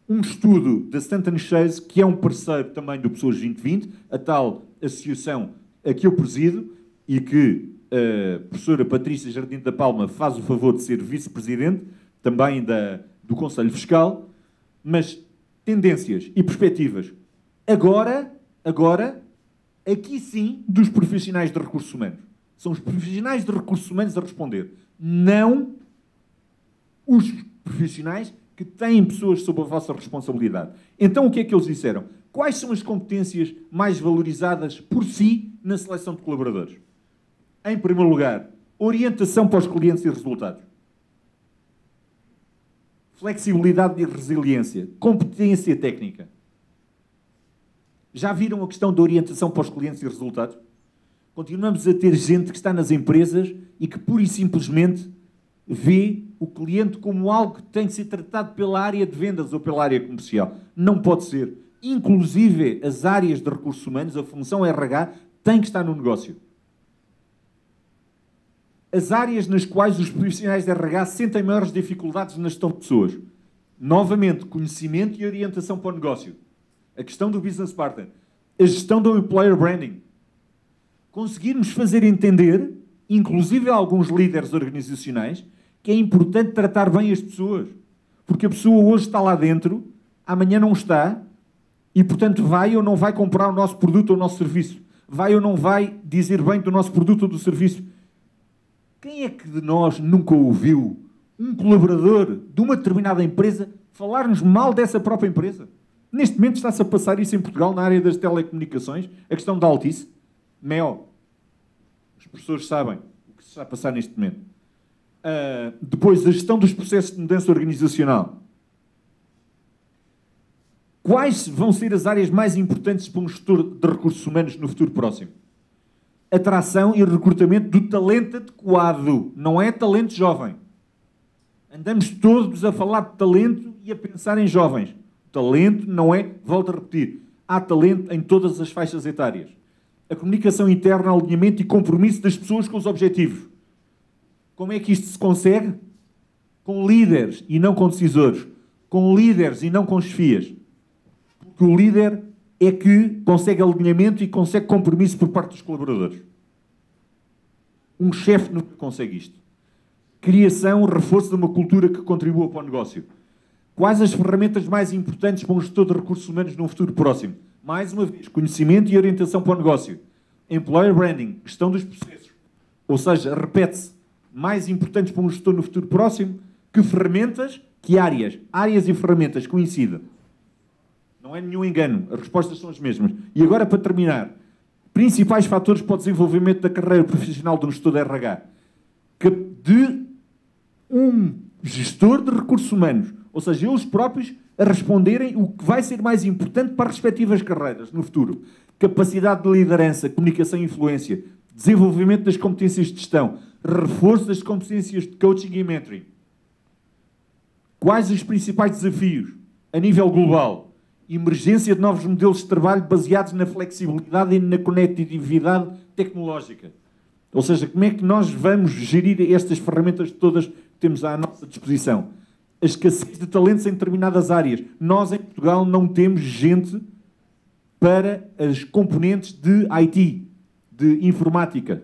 um estudo da Stanton Chase, que é um parceiro também do Pessoas 2020, a tal associação a que eu presido e que a professora Patrícia Jardim da Palma faz o favor de ser vice-presidente, também do Conselho Fiscal, mas tendências e perspectivas. Agora, aqui sim, dos profissionais de recursos humanos. São os profissionais de recursos humanos a responder. Não os profissionais que têm pessoas sob a vossa responsabilidade. Então, o que é que eles disseram? Quais são as competências mais valorizadas por si na seleção de colaboradores? Em primeiro lugar, orientação para os clientes e resultados. Flexibilidade e resiliência. Competência técnica. Já viram a questão da orientação para os clientes e resultados? Continuamos a ter gente que está nas empresas e que pura e simplesmente vê o cliente como algo que tem que ser tratado pela área de vendas ou pela área comercial. Não pode ser. Inclusive, as áreas de recursos humanos, a função RH, tem que estar no negócio. As áreas nas quais os profissionais de RH sentem maiores dificuldades na gestão de pessoas. Novamente, conhecimento e orientação para o negócio. A questão do business partner. A gestão do employer branding. Conseguirmos fazer entender, inclusive a alguns líderes organizacionais, que é importante tratar bem as pessoas. Porque a pessoa hoje está lá dentro, amanhã não está, e, portanto, vai ou não vai comprar o nosso produto ou o nosso serviço. Vai ou não vai dizer bem do nosso produto ou do serviço. Quem é que de nós nunca ouviu um colaborador de uma determinada empresa falar-nos mal dessa própria empresa? Neste momento está-se a passar isso em Portugal, na área das telecomunicações, a questão da Altice. Mel. Os professores sabem o que se está a passar neste momento. Depois, a gestão dos processos de mudança organizacional. Quais vão ser as áreas mais importantes para um gestor de recursos humanos no futuro próximo? Atração e recrutamento do talento adequado. Não é talento jovem. Andamos todos a falar de talento e a pensar em jovens. O talento não é, volto a repetir, há talento em todas as faixas etárias. A comunicação interna, alinhamento e compromisso das pessoas com os objetivos. Como é que isto se consegue? Com líderes e não com decisores. Com líderes e não com chefias. Porque o líder é que consegue alinhamento e consegue compromisso por parte dos colaboradores. Um chefe nunca consegue isto. Criação, reforço de uma cultura que contribua para o negócio. Quais as ferramentas mais importantes para um gestor de recursos humanos num futuro próximo? Mais uma vez, conhecimento e orientação para o negócio. Employer branding, gestão dos processos. Ou seja, repete-se, mais importantes para um gestor no futuro próximo, que ferramentas, que áreas. Áreas e ferramentas, coincidem. Não é nenhum engano, as respostas são as mesmas. E agora, para terminar, principais fatores para o desenvolvimento da carreira profissional de um gestor de RH. De um gestor de recursos humanos, ou seja, eles próprios a responderem o que vai ser mais importante para as respectivas carreiras no futuro. Capacidade de liderança, comunicação e influência, desenvolvimento das competências de gestão, reforço das competências de coaching e mentoring. Quais os principais desafios a nível global? Emergência de novos modelos de trabalho baseados na flexibilidade e na conectividade tecnológica. Ou seja, como é que nós vamos gerir estas ferramentas todas que temos à nossa disposição? A escassez de talentos em determinadas áreas. Nós, em Portugal, não temos gente para as componentes de IT, de informática.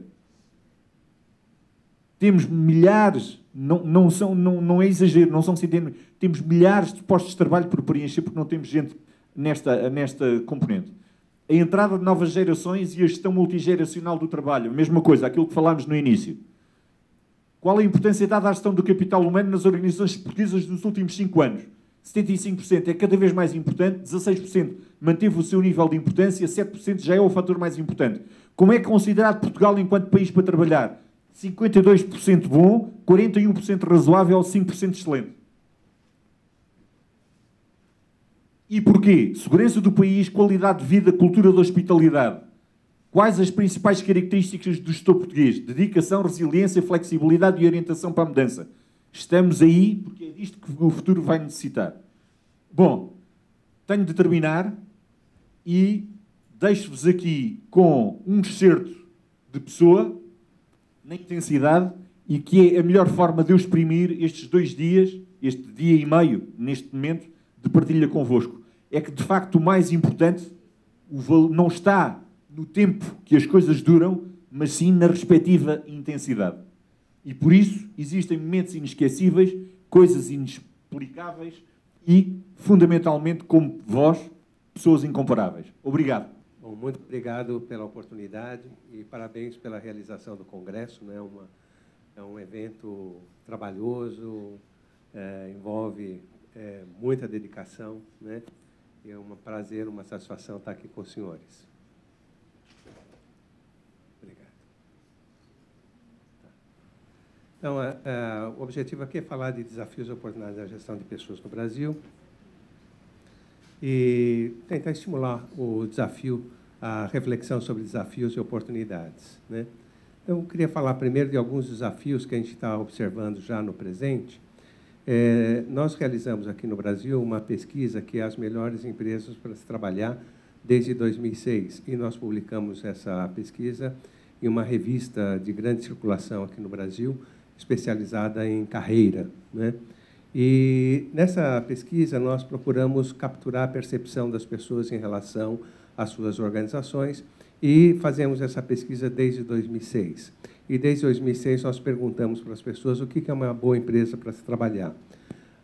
Temos milhares, não é exagero, não são centenas, temos milhares de postos de trabalho por preencher porque não temos gente nesta componente. A entrada de novas gerações e a gestão multigeracional do trabalho. A mesma coisa, aquilo que falámos no início. Qual a importância dada à gestão do capital humano nas organizações portuguesas nos últimos 5 anos? 75% é cada vez mais importante, 16% manteve o seu nível de importância, 7% já é o fator mais importante. Como é considerado Portugal enquanto país para trabalhar? 52% bom, 41% razoável, 5% excelente. E porquê? Segurança do país, qualidade de vida, cultura da hospitalidade. Quais as principais características do gestor português? Dedicação, resiliência, flexibilidade e orientação para a mudança. Estamos aí porque é disto que o futuro vai necessitar. Bom, tenho de terminar e deixo-vos aqui com um excerto de pessoa, na intensidade, e que é a melhor forma de eu exprimir estes 2 dias, este dia e meio, neste momento, de partilha convosco. É que, de facto, o mais importante não está no tempo que as coisas duram, mas sim na respectiva intensidade. E, por isso, existem momentos inesquecíveis, coisas inexplicáveis e, fundamentalmente, como vós, pessoas incomparáveis. Obrigado. Bom, muito obrigado pela oportunidade e parabéns pela realização do Congresso, né? É um evento trabalhoso, envolve muita dedicação, né? E é um prazer, uma satisfação estar aqui com os senhores. Obrigado. Então, o objetivo aqui é falar de desafios e oportunidades da gestão de pessoas no Brasil e tentar estimular o desafio, a reflexão sobre desafios e oportunidades, né? Então, eu queria falar primeiro de alguns desafios que a gente está observando já no presente. Nós realizamos aqui no Brasil uma pesquisa que é as melhores empresas para se trabalhar desde 2006, e nós publicamos essa pesquisa em uma revista de grande circulação aqui no Brasil, especializada em carreira, né? E nessa pesquisa nós procuramos capturar a percepção das pessoas em relação às suas organizações e fazemos essa pesquisa desde 2006. E desde 2006 nós perguntamos para as pessoas o que é uma boa empresa para se trabalhar.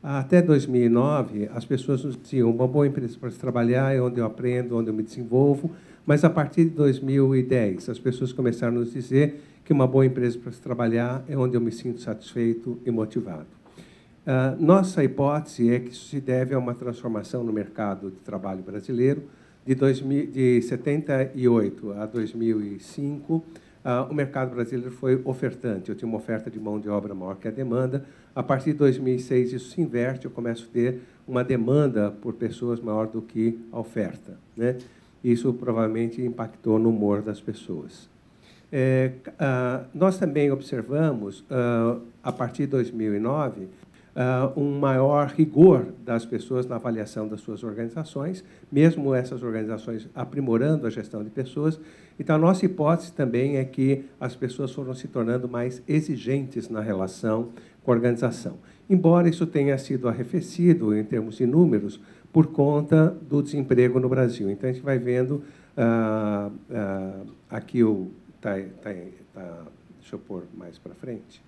Até 2009, as pessoas nos diziam, uma boa empresa para se trabalhar é onde eu aprendo, onde eu me desenvolvo, mas a partir de 2010, as pessoas começaram a nos dizer que uma boa empresa para se trabalhar é onde eu me sinto satisfeito e motivado. Nossa hipótese é que isso se deve a uma transformação no mercado de trabalho brasileiro. De 78 a 2005, o mercado brasileiro foi ofertante. Eu tinha uma oferta de mão de obra maior que a demanda. A partir de 2006, isso se inverte. Eu começo a ter uma demanda por pessoas maior do que a oferta, né? Isso provavelmente impactou no humor das pessoas. Nós também observamos, a partir de 2009, um maior rigor das pessoas na avaliação das suas organizações, mesmo essas organizações aprimorando a gestão de pessoas. Então, a nossa hipótese também é que as pessoas foram se tornando mais exigentes na relação com a organização, embora isso tenha sido arrefecido em termos de números por conta do desemprego no Brasil. Então, a gente vai vendo aqui deixa eu pôr mais para frente.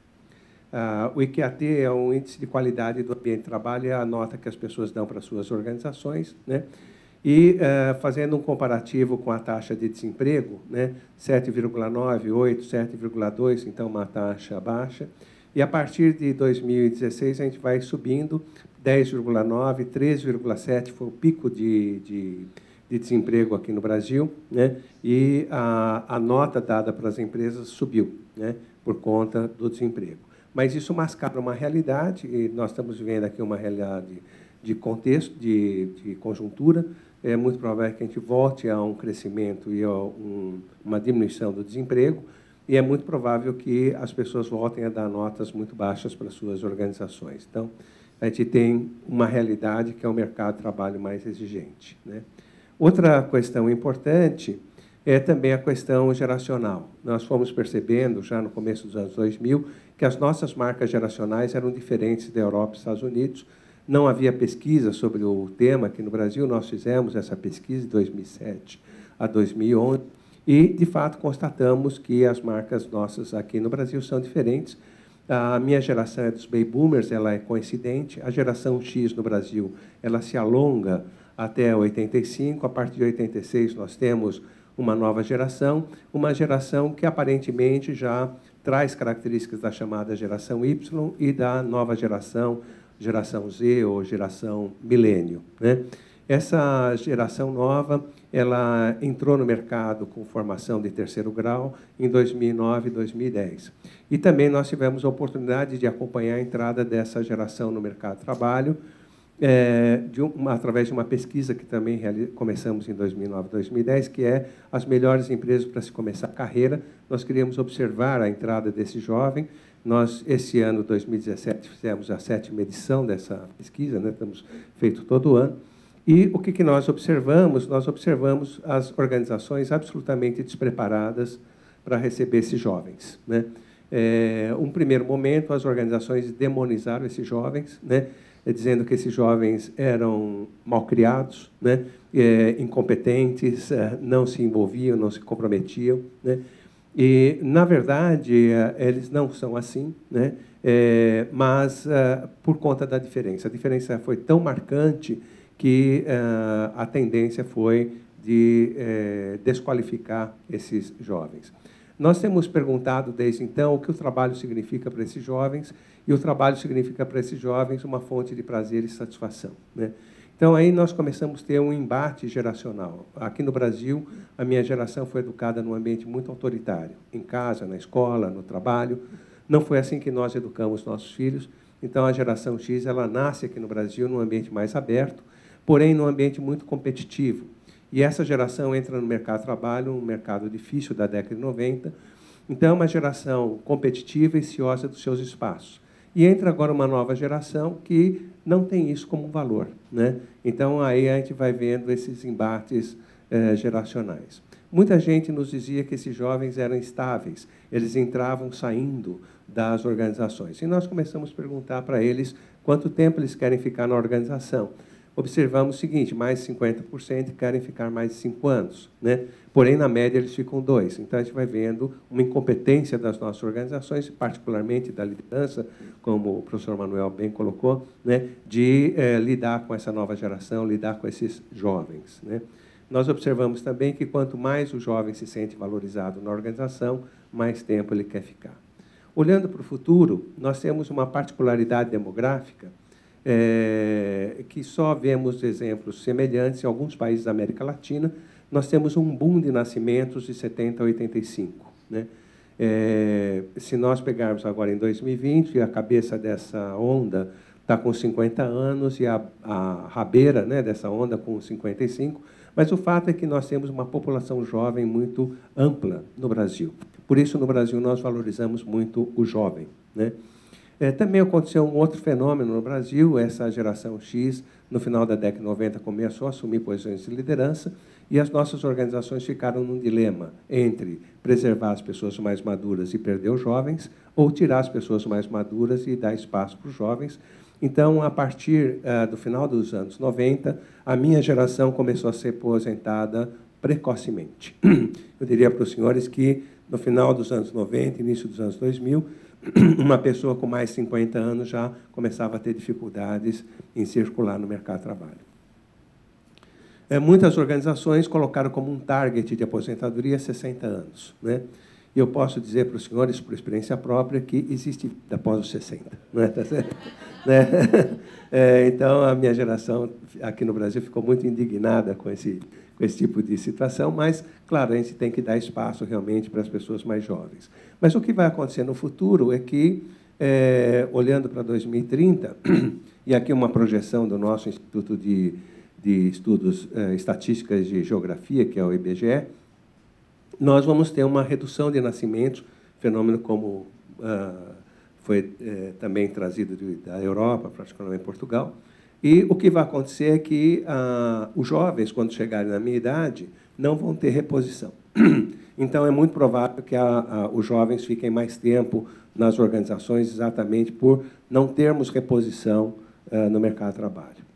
O IQAT é um índice de qualidade do ambiente de trabalho, é a nota que as pessoas dão para suas organizações, né? E fazendo um comparativo com a taxa de desemprego, né? 7,9, 8, 7,2, então uma taxa baixa. E a partir de 2016 a gente vai subindo, 10,9, 13,7 foi o pico de desemprego aqui no Brasil, né? E a nota dada para as empresas subiu, né? Por conta do desemprego. Mas isso mascara uma realidade, e nós estamos vivendo aqui uma realidade de contexto, de conjuntura. É muito provável que a gente volte a um crescimento e a uma diminuição do desemprego, e é muito provável que as pessoas voltem a dar notas muito baixas para suas organizações. Então, a gente tem uma realidade que é o mercado de trabalho mais exigente, né? Outra questão importante é também a questão geracional. Nós fomos percebendo, já no começo dos anos 2000, que as nossas marcas geracionais eram diferentes da Europa e dos Estados Unidos. Não havia pesquisa sobre o tema aqui no Brasil. Nós fizemos essa pesquisa de 2007 a 2011 e, de fato, constatamos que as marcas nossas aqui no Brasil são diferentes. A minha geração é dos baby boomers, ela é coincidente. A geração X no Brasil, ela se alonga até 85. A partir de 86, nós temos uma nova geração, uma geração que aparentemente já traz características da chamada geração Y e da nova geração, geração Z ou geração milênio, né? Essa geração nova, ela entrou no mercado com formação de terceiro grau em 2009 e 2010. E também nós tivemos a oportunidade de acompanhar a entrada dessa geração no mercado de trabalho, através de uma pesquisa que também começamos em 2009 e 2010, que é as melhores empresas para se começar a carreira. Nós queríamos observar a entrada desse jovem. Nós, esse ano, 2017, fizemos a 7ª edição dessa pesquisa, né? Estamos feito todo ano. E o que nós observamos? Nós observamos as organizações absolutamente despreparadas para receber esses jovens, né? Um primeiro momento, as organizações demonizaram esses jovens, né? Dizendo que esses jovens eram malcriados, né? Incompetentes, não se envolviam, não se comprometiam, né? E, na verdade, eles não são assim, né? Mas por conta da diferença. A diferença foi tão marcante que a tendência foi de desqualificar esses jovens. Nós temos perguntado, desde então, o que o trabalho significa para esses jovens, e o trabalho significa para esses jovens uma fonte de prazer e satisfação, né? Então, aí nós começamos a ter um embate geracional. Aqui no Brasil, a minha geração foi educada num ambiente muito autoritário, em casa, na escola, no trabalho. Não foi assim que nós educamos nossos filhos. Então, a geração X, ela nasce aqui no Brasil num ambiente mais aberto, porém num ambiente muito competitivo. E essa geração entra no mercado de trabalho, um mercado difícil da década de 90. Então, é uma geração competitiva e ciosa dos seus espaços. E entra agora uma nova geração que não tem isso como um valor, né? Então, aí a gente vai vendo esses embates geracionais. Muita gente nos dizia que esses jovens eram instáveis, eles entravam saindo das organizações. E nós começamos a perguntar para eles quanto tempo eles querem ficar na organização. Observamos o seguinte: mais de 50% querem ficar mais de 5 anos, né? Porém, na média, eles ficam 2. Então, a gente vai vendo uma incompetência das nossas organizações, particularmente da liderança, como o professor Manuel bem colocou, né? De lidar com essa nova geração, lidar com esses jovens, né? Nós observamos também que quanto mais o jovem se sente valorizado na organização, mais tempo ele quer ficar. Olhando para o futuro, nós temos uma particularidade demográfica que só vemos exemplos semelhantes em alguns países da América Latina. Nós temos um boom de nascimentos de 70 a 85. Né? Se nós pegarmos agora em 2020, a cabeça dessa onda está com 50 anos e a rabeira, né, dessa onda com 55, mas o fato é que nós temos uma população jovem muito ampla no Brasil. Por isso, no Brasil, nós valorizamos muito o jovem, né? Também aconteceu um outro fenômeno no Brasil. Essa geração X, no final da década de 90, começou a assumir posições de liderança, e as nossas organizações ficaram num dilema entre preservar as pessoas mais maduras e perder os jovens, ou tirar as pessoas mais maduras e dar espaço para os jovens. Então, a partir do final dos anos 90, a minha geração começou a ser aposentada precocemente. Eu diria para os senhores que, no final dos anos 90, início dos anos 2000, uma pessoa com mais de 50 anos já começava a ter dificuldades em circular no mercado de trabalho. Muitas organizações colocaram como um target de aposentadoria 60 anos. Né? E eu posso dizer para os senhores, por experiência própria, que existe vida após os 60. Não é? Tá certo? Né? Então, a minha geração aqui no Brasil ficou muito indignada com esse tipo de situação, mas, claro, a gente tem que dar espaço realmente para as pessoas mais jovens. Mas o que vai acontecer no futuro é que, olhando para 2030, e aqui uma projeção do nosso Instituto de Estudos Estatísticas de Geografia, que é o IBGE, nós vamos ter uma redução de nascimentos, fenômeno como foi também trazido da Europa, praticamente em Portugal. E o que vai acontecer é que os jovens, quando chegarem na minha idade, não vão ter reposição. Então, é muito provável que os jovens fiquem mais tempo nas organizações, exatamente por não termos reposição no mercado de trabalho.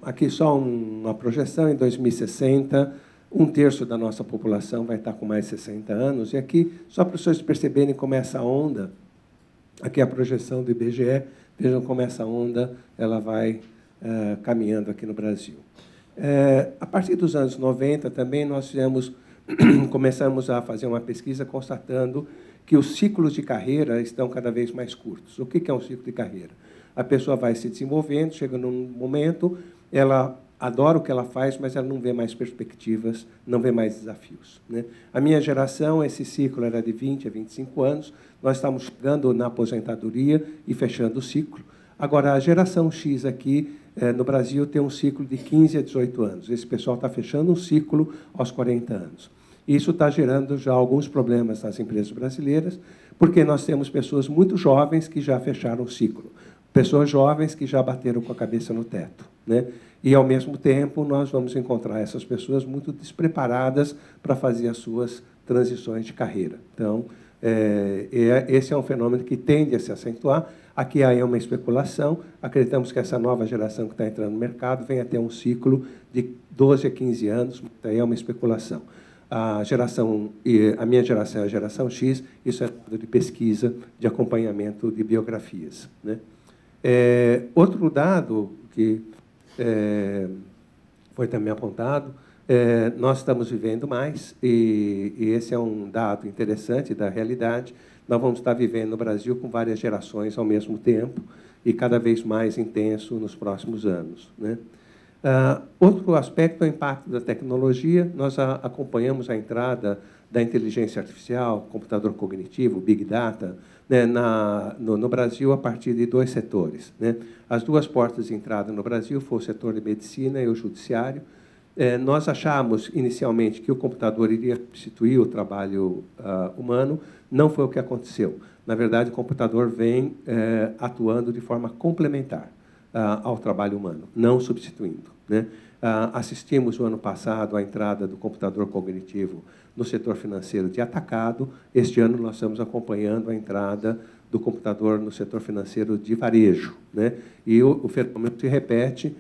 Aqui só uma projeção: em 2060, 1/3 da nossa população vai estar com mais de 60 anos. E aqui, só para os senhores perceberem como essa onda, aqui é a projeção do IBGE, vejam como essa onda ela vai caminhando aqui no Brasil. A partir dos anos 90, também, nós começamos a fazer uma pesquisa constatando que os ciclos de carreira estão cada vez mais curtos. O que é um ciclo de carreira? A pessoa vai se desenvolvendo, chega num momento, ela adora o que ela faz, mas ela não vê mais perspectivas, não vê mais desafios, né? A minha geração, esse ciclo era de 20 a 25 anos, nós estamos chegando na aposentadoria e fechando o ciclo. Agora, a geração X aqui, no Brasil, tem um ciclo de 15 a 18 anos. Esse pessoal está fechando um ciclo aos 40 anos. Isso está gerando já alguns problemas nas empresas brasileiras, porque nós temos pessoas muito jovens que já fecharam o ciclo, pessoas jovens que já bateram com a cabeça no teto, né? E, ao mesmo tempo, nós vamos encontrar essas pessoas muito despreparadas para fazer as suas transições de carreira. Então, esse é um fenômeno que tende a se acentuar. Aqui é uma especulação. Acreditamos que essa nova geração que está entrando no mercado venha a ter um ciclo de 12 a 15 anos, aí é uma especulação. A minha geração é a geração X, isso é dado de pesquisa, de acompanhamento de biografias, né? Outro dado que foi também apontado, nós estamos vivendo mais, e esse é um dado interessante da realidade. Nós vamos estar vivendo no Brasil com várias gerações ao mesmo tempo, e cada vez mais intenso nos próximos anos, né? Outro aspecto é o impacto da tecnologia. Nós acompanhamos a entrada da inteligência artificial, computador cognitivo, Big Data, né, no Brasil, a partir de 2 setores, né? As 2 portas de entrada no Brasil foram o setor de medicina e o judiciário. Nós achamos, inicialmente, que o computador iria substituir o trabalho humano. Não foi o que aconteceu. Na verdade, o computador vem atuando de forma complementar ao trabalho humano, não substituindo, né? Assistimos, o ano passado, à entrada do computador cognitivo no setor financeiro de atacado. Este ano, nós estamos acompanhando a entrada do computador no setor financeiro de varejo, né? E o fenômeno se repete,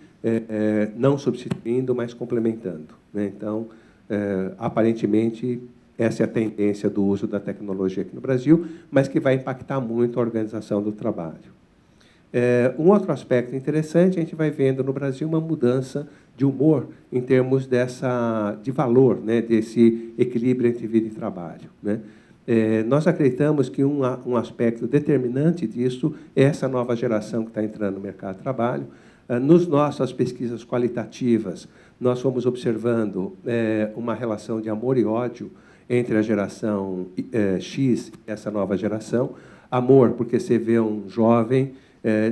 não substituindo, mas complementando, né? Então, aparentemente, essa é a tendência do uso da tecnologia aqui no Brasil, mas que vai impactar muito a organização do trabalho. Um outro aspecto interessante, a gente vai vendo no Brasil uma mudança de humor em termos de valor, né, desse equilíbrio entre vida e trabalho, né? Nós acreditamos que um aspecto determinante disso é essa nova geração que está entrando no mercado de trabalho. Nas nossas pesquisas qualitativas, nós fomos observando uma relação de amor e ódio entre a geração X e essa nova geração. Amor, porque você vê um jovem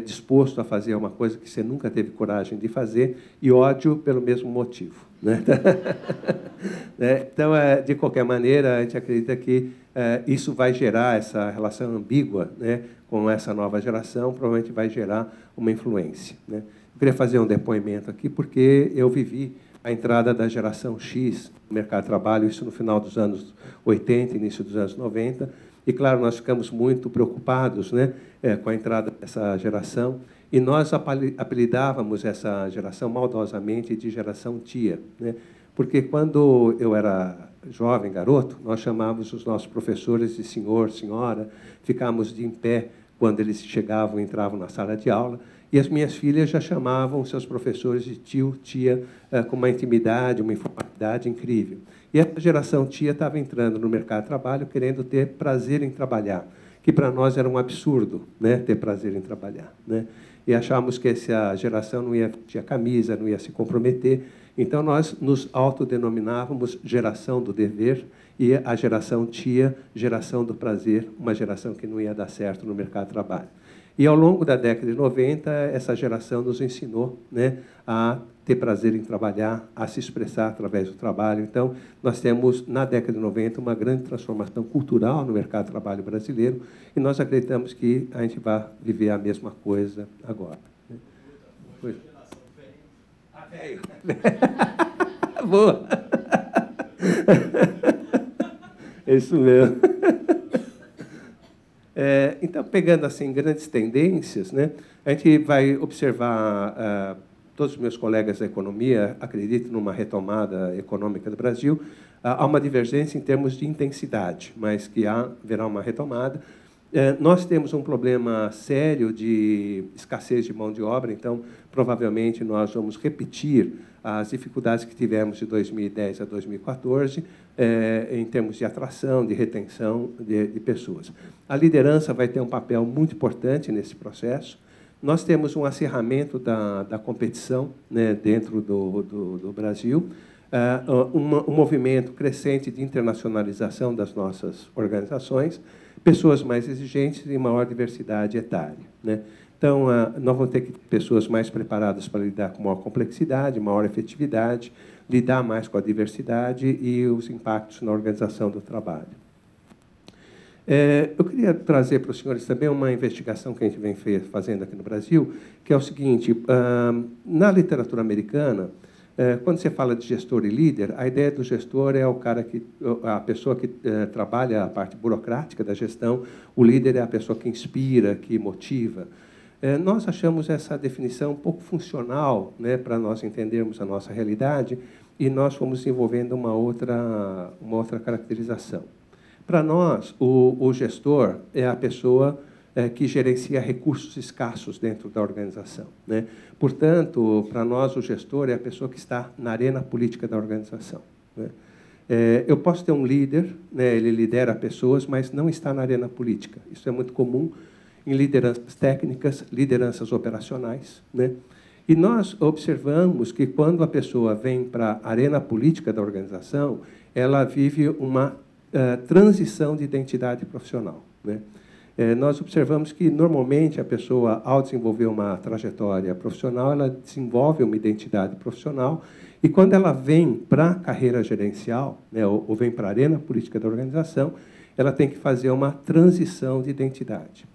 disposto a fazer uma coisa que você nunca teve coragem de fazer, e ódio pelo mesmo motivo, né? Então, de qualquer maneira, a gente acredita que isso vai gerar essa relação ambígua, né, com essa nova geração, provavelmente vai gerar uma influência, né? Eu queria fazer um depoimento aqui, porque eu vivi a entrada da geração X no mercado de trabalho, isso no final dos anos 80, início dos anos 90, e, claro, nós ficamos muito preocupados, né, com a entrada dessa geração, e nós apelidávamos essa geração maldosamente de geração tia, né? Porque, quando eu era jovem, garoto, nós chamávamos os nossos professores de senhor, senhora, ficávamos de em pé quando eles chegavam e entravam na sala de aula, e as minhas filhas já chamavam seus professores de tio, tia, com uma intimidade, uma informalidade incrível. E essa geração tia estava entrando no mercado de trabalho querendo ter prazer em trabalhar, que para nós era um absurdo, né, ter prazer em trabalhar, né? E achávamos que essa geração não ia vestir a camisa, não ia se comprometer. Então, nós nos autodenominávamos geração do dever, e a geração tia, geração do prazer, uma geração que não ia dar certo no mercado de trabalho. E, ao longo da década de 90, essa geração nos ensinou, né, a ter prazer em trabalhar, a se expressar através do trabalho. Então, nós temos, na década de 90, uma grande transformação cultural no mercado de trabalho brasileiro, e nós acreditamos que a gente vai viver a mesma coisa agora, né? Velho. Boa. É isso mesmo. Então, pegando assim grandes tendências, né, a gente vai observar, todos os meus colegas da economia acreditam numa retomada econômica do Brasil. Há uma divergência em termos de intensidade, mas que haverá uma retomada. Nós temos um problema sério de escassez de mão de obra, então, provavelmente, nós vamos repetir as dificuldades que tivemos de 2010 a 2014, em termos de atração, de retenção de pessoas. A liderança vai ter um papel muito importante nesse processo. Nós temos um acirramento da competição, né, dentro do Brasil, um movimento crescente de internacionalização das nossas organizações, pessoas mais exigentes e maior diversidade etária, né? Então, nós vamos ter que ter pessoas mais preparadas para lidar com maior complexidade, maior efetividade, lidar mais com a diversidade e os impactos na organização do trabalho. Eu queria trazer para os senhores também uma investigação que a gente vem fazendo aqui no Brasil, que é o seguinte: na literatura americana, quando você fala de gestor e líder, a ideia do gestor é a pessoa que trabalha a parte burocrática da gestão, o líder é a pessoa que inspira, que motiva. Nós achamos essa definição um pouco funcional, né, para nós entendermos a nossa realidade, e nós fomos desenvolvendo uma outra caracterização. Para nós, o gestor é a pessoa que gerencia recursos escassos dentro da organização, né? Portanto, para nós, o gestor é a pessoa que está na arena política da organização, né? Eu posso ter um líder, né, ele lidera pessoas, mas não está na arena política. Isso é muito comum em lideranças técnicas, lideranças operacionais, né? E nós observamos que, quando a pessoa vem para a arena política da organização, ela vive uma transição de identidade profissional, né? Nós observamos que, normalmente, a pessoa, ao desenvolver uma trajetória profissional, ela desenvolve uma identidade profissional, e, quando ela vem para a carreira gerencial, né, ou vem para a arena política da organização, ela tem que fazer uma transição de identidade.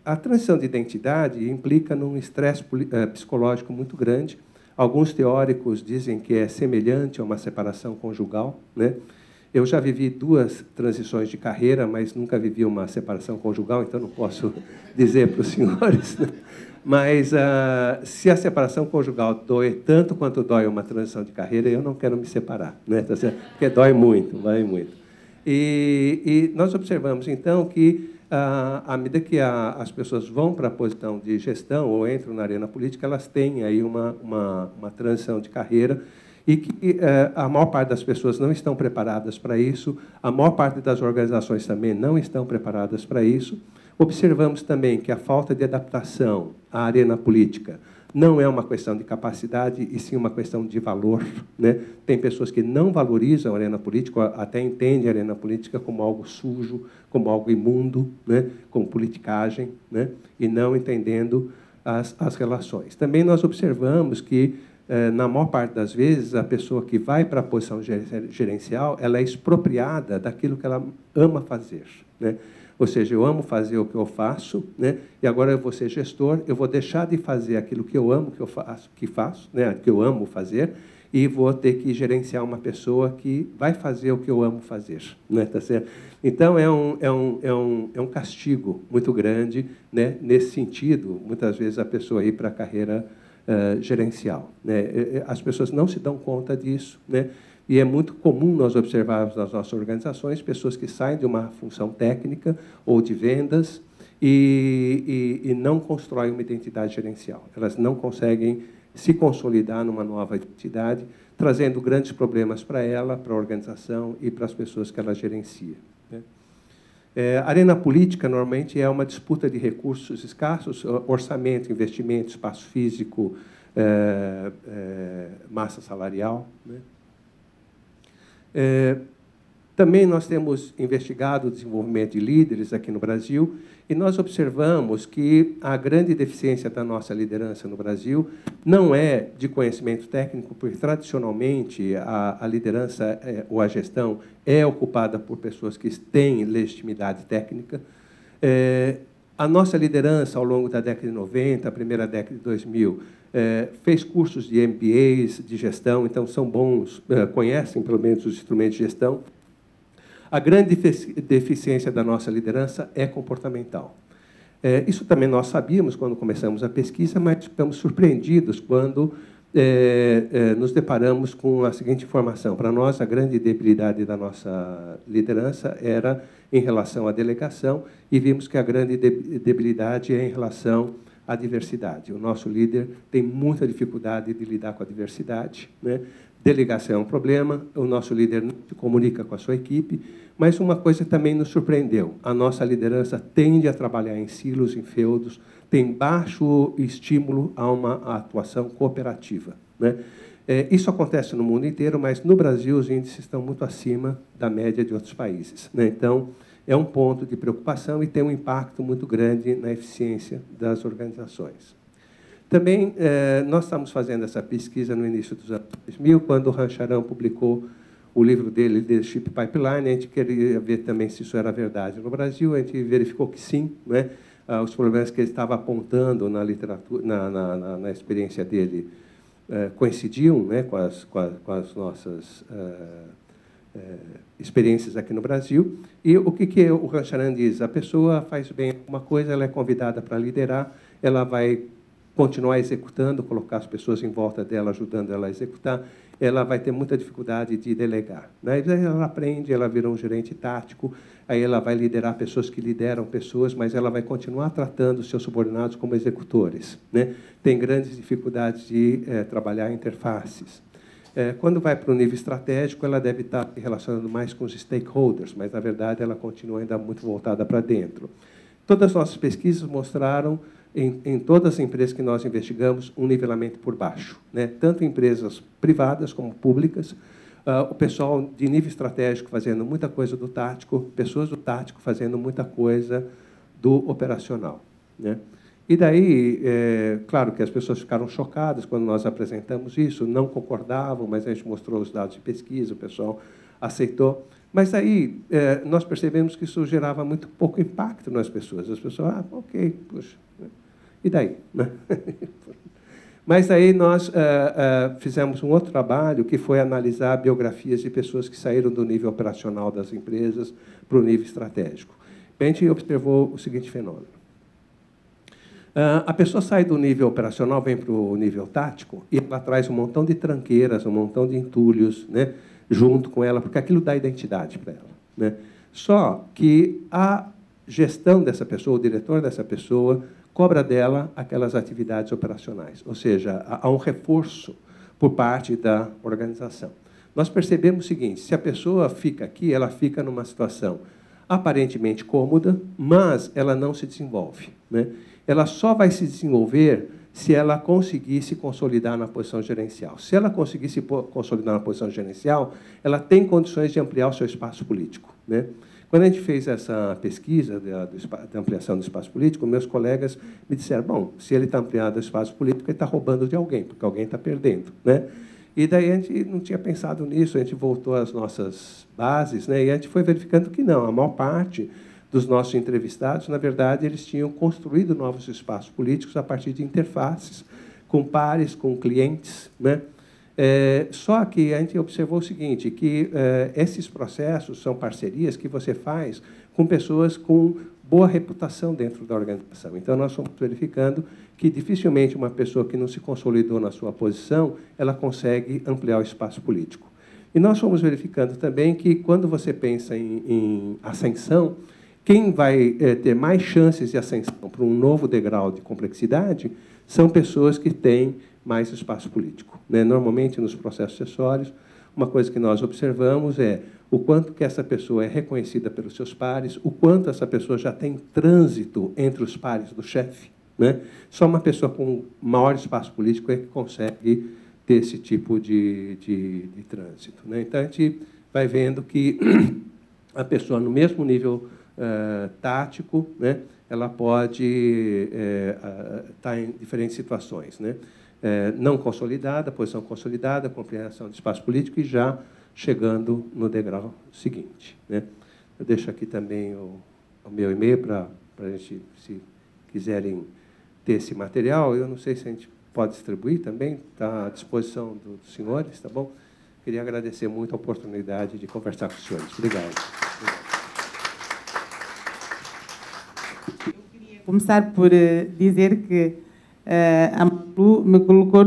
A transição de identidade implica num estresse psicológico muito grande. Alguns teóricos dizem que é semelhante a uma separação conjugal, né? Eu já vivi 2 transições de carreira, mas nunca vivi uma separação conjugal, então não posso dizer para os senhores, né? Mas, se a separação conjugal dói tanto quanto dói uma transição de carreira, eu não quero me separar, né? Porque dói muito, dói muito. E nós observamos, então, que, à medida que as pessoas vão para a posição de gestão ou entram na arena política, elas têm aí uma transição de carreira, e que a maior parte das pessoas não estão preparadas para isso, a maior parte das organizações também não estão preparadas para isso. Observamos também que a falta de adaptação à arena política não é uma questão de capacidade, e sim uma questão de valor, né? Tem pessoas que não valorizam a arena política, até entendem a arena política como algo sujo, como algo imundo, né? Como politicagem, né? E não entendendo as relações. Também nós observamos que, na maior parte das vezes, a pessoa que vai para a posição gerencial, ela é expropriada daquilo que ela ama fazer, né? Ou seja, eu amo fazer o que eu faço, né? E agora eu vou ser gestor, eu vou deixar de fazer aquilo que eu amo que faço, né? Que eu amo fazer, e vou ter que gerenciar uma pessoa que vai fazer o que eu amo fazer, né? Tá certo? Então, é um castigo muito grande, né? Nesse sentido, muitas vezes, a pessoa ir para a carreira gerencial, né? As pessoas não se dão conta disso, né? E é muito comum nós observarmos nas nossas organizações pessoas que saem de uma função técnica ou de vendas e não constroem uma identidade gerencial. Elas não conseguem se consolidar numa nova identidade, trazendo grandes problemas para ela, para a organização e para as pessoas que ela gerencia, né? A arena política, normalmente, é uma disputa de recursos escassos, orçamento, investimento, espaço físico, massa salarial, né? Também nós temos investigado o desenvolvimento de líderes aqui no Brasil, e nós observamos que a grande deficiência da nossa liderança no Brasil não é de conhecimento técnico, porque, tradicionalmente, a liderança ou a gestão é ocupada por pessoas que têm legitimidade técnica. A nossa liderança, ao longo da década de 90, a primeira década de 2000, fez cursos de MBAs de gestão, então são bons, conhecem, pelo menos, os instrumentos de gestão. A grande deficiência da nossa liderança é comportamental. Isso também nós sabíamos quando começamos a pesquisa, mas ficamos surpreendidos quando nos deparamos com a seguinte informação. Para nós, a grande debilidade da nossa liderança era em relação à delegação, e vimos que a grande debilidade é em relação à diversidade. O nosso líder tem muita dificuldade de lidar com a diversidade, né? delegação é um problema, o nosso líder não se comunica com a sua equipe, mas uma coisa também nos surpreendeu. A nossa liderança tende a trabalhar em silos, em feudos, tem baixo estímulo a uma atuação cooperativa, né? Isso acontece no mundo inteiro, mas no Brasil os índices estão muito acima da média de outros países, né? Então, é um ponto de preocupação e tem um impacto muito grande na eficiência das organizações. Também, nós estamos fazendo essa pesquisa no início dos anos 2000, quando o Rancharão publicou o livro dele, Leadership Pipeline. A gente queria ver também se isso era verdade no Brasil. A gente verificou que sim, né? Os problemas que ele estava apontando na literatura, na experiência dele, coincidiam, né, com as nossas experiências aqui no Brasil. E o que o Rancharão diz? A pessoa faz bem alguma coisa, ela é convidada para liderar, ela vai continuar executando, colocar as pessoas em volta dela, ajudando ela a executar, ela vai ter muita dificuldade de delegar, né? Aí ela aprende, ela vira um gerente tático, aí ela vai liderar pessoas que lideram pessoas, mas ela vai continuar tratando os seus subordinados como executores, né? Tem grandes dificuldades de trabalhar interfaces. Quando vai para o nível estratégico, ela deve estar se relacionando mais com os stakeholders, mas, na verdade, ela continua ainda muito voltada para dentro. Todas as nossas pesquisas mostraram, em todas as empresas que nós investigamos, um nivelamento por baixo, né? Tanto empresas privadas como públicas, o pessoal de nível estratégico fazendo muita coisa do tático, pessoas do tático fazendo muita coisa do operacional, né? E daí, claro que as pessoas ficaram chocadas quando nós apresentamos isso, não concordavam, mas a gente mostrou os dados de pesquisa, o pessoal aceitou. Mas aí nós percebemos que isso gerava muito pouco impacto nas pessoas. As pessoas, ok, puxa, e daí? Mas aí nós fizemos um outro trabalho, que foi analisar biografias de pessoas que saíram do nível operacional das empresas para o nível estratégico. A gente observou o seguinte fenômeno. A pessoa sai do nível operacional, vem para o nível tático, e ela traz um montão de tranqueiras, um montão de entulhos, né, junto com ela, porque aquilo dá identidade para ela, né? Só que a gestão dessa pessoa, o diretor dessa pessoa, cobra dela aquelas atividades operacionais, ou seja, há um reforço por parte da organização. Nós percebemos o seguinte: se a pessoa fica aqui, ela fica numa situação aparentemente cômoda, mas ela não se desenvolve, né? Ela só vai se desenvolver se ela conseguir se consolidar na posição gerencial. Se ela conseguir se consolidar na posição gerencial, ela tem condições de ampliar o seu espaço político, né? Quando a gente fez essa pesquisa da ampliação do espaço político, meus colegas me disseram, bom, se ele está ampliando o espaço político, ele está roubando de alguém, porque alguém está perdendo, né? E daí a gente não tinha pensado nisso, a gente voltou às nossas bases, né? E a gente foi verificando que não, a maior parte dos nossos entrevistados, na verdade, eles tinham construído novos espaços políticos a partir de interfaces com pares, com clientes, né? Só que a gente observou o seguinte, que esses processos são parcerias que você faz com pessoas com boa reputação dentro da organização. Então, nós fomos verificando que dificilmente uma pessoa que não se consolidou na sua posição, ela consegue ampliar o espaço político. E nós fomos verificando também que, quando você pensa em ascensão, quem vai ter mais chances de ascensão para um novo degrau de complexidade são pessoas que têm mais espaço político, né? Normalmente, nos processos acessórios, uma coisa que nós observamos é o quanto que essa pessoa é reconhecida pelos seus pares, o quanto essa pessoa já tem trânsito entre os pares do chefe, né? Só uma pessoa com maior espaço político é que consegue ter esse tipo de trânsito, né? Então, a gente vai vendo que a pessoa, no mesmo nível tático, né, ela pode estar em diferentes situações, né? Não consolidada, posição consolidada, compreensão de espaço político e já chegando no degrau seguinte, né? Eu deixo aqui também o meu e-mail para a gente, se quiserem ter esse material. Eu não sei se a gente pode distribuir também, está à disposição dos senhores, tá bom? Queria agradecer muito a oportunidade de conversar com os senhores. Obrigado. Eu queria começar por dizer que a Malu me colocou,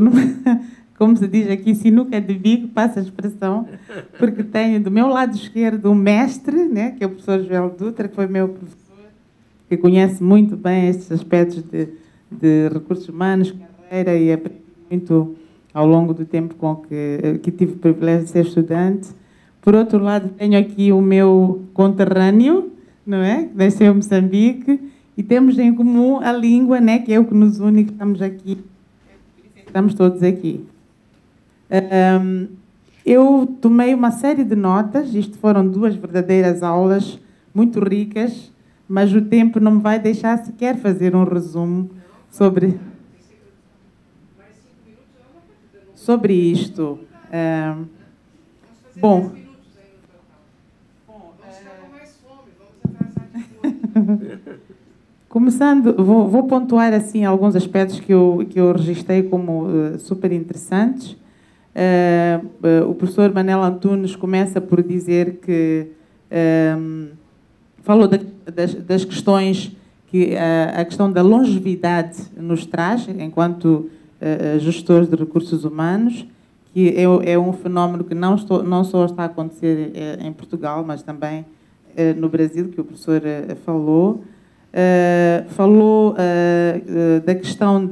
como se diz aqui, sinuca de bico, passa a expressão, porque tenho do meu lado esquerdo um mestre, né, que é o professor Joel Dutra, que foi meu professor, que conhece muito bem estes aspectos de recursos humanos, carreira, e aprendi muito ao longo do tempo com que tive o privilégio de ser estudante. Por outro lado, tenho aqui o meu conterrâneo, não é? Que nasceu em Moçambique, e temos em comum a língua, né? Que é o que nos une, que estamos aqui, estamos todos aqui. Eu tomei uma série de notas, isto foram 2 verdadeiras aulas muito ricas, mas o tempo não me vai deixar sequer fazer um resumo sobre isto. Bom, começando, vou pontuar assim alguns aspectos que eu registrei como super interessantes. O professor Manel Antunes começa por dizer que falou das questões que a questão da longevidade nos traz enquanto gestores de recursos humanos, que é um fenómeno que não só está a acontecer em Portugal, mas também no Brasil, que o professor falou. Falou da questão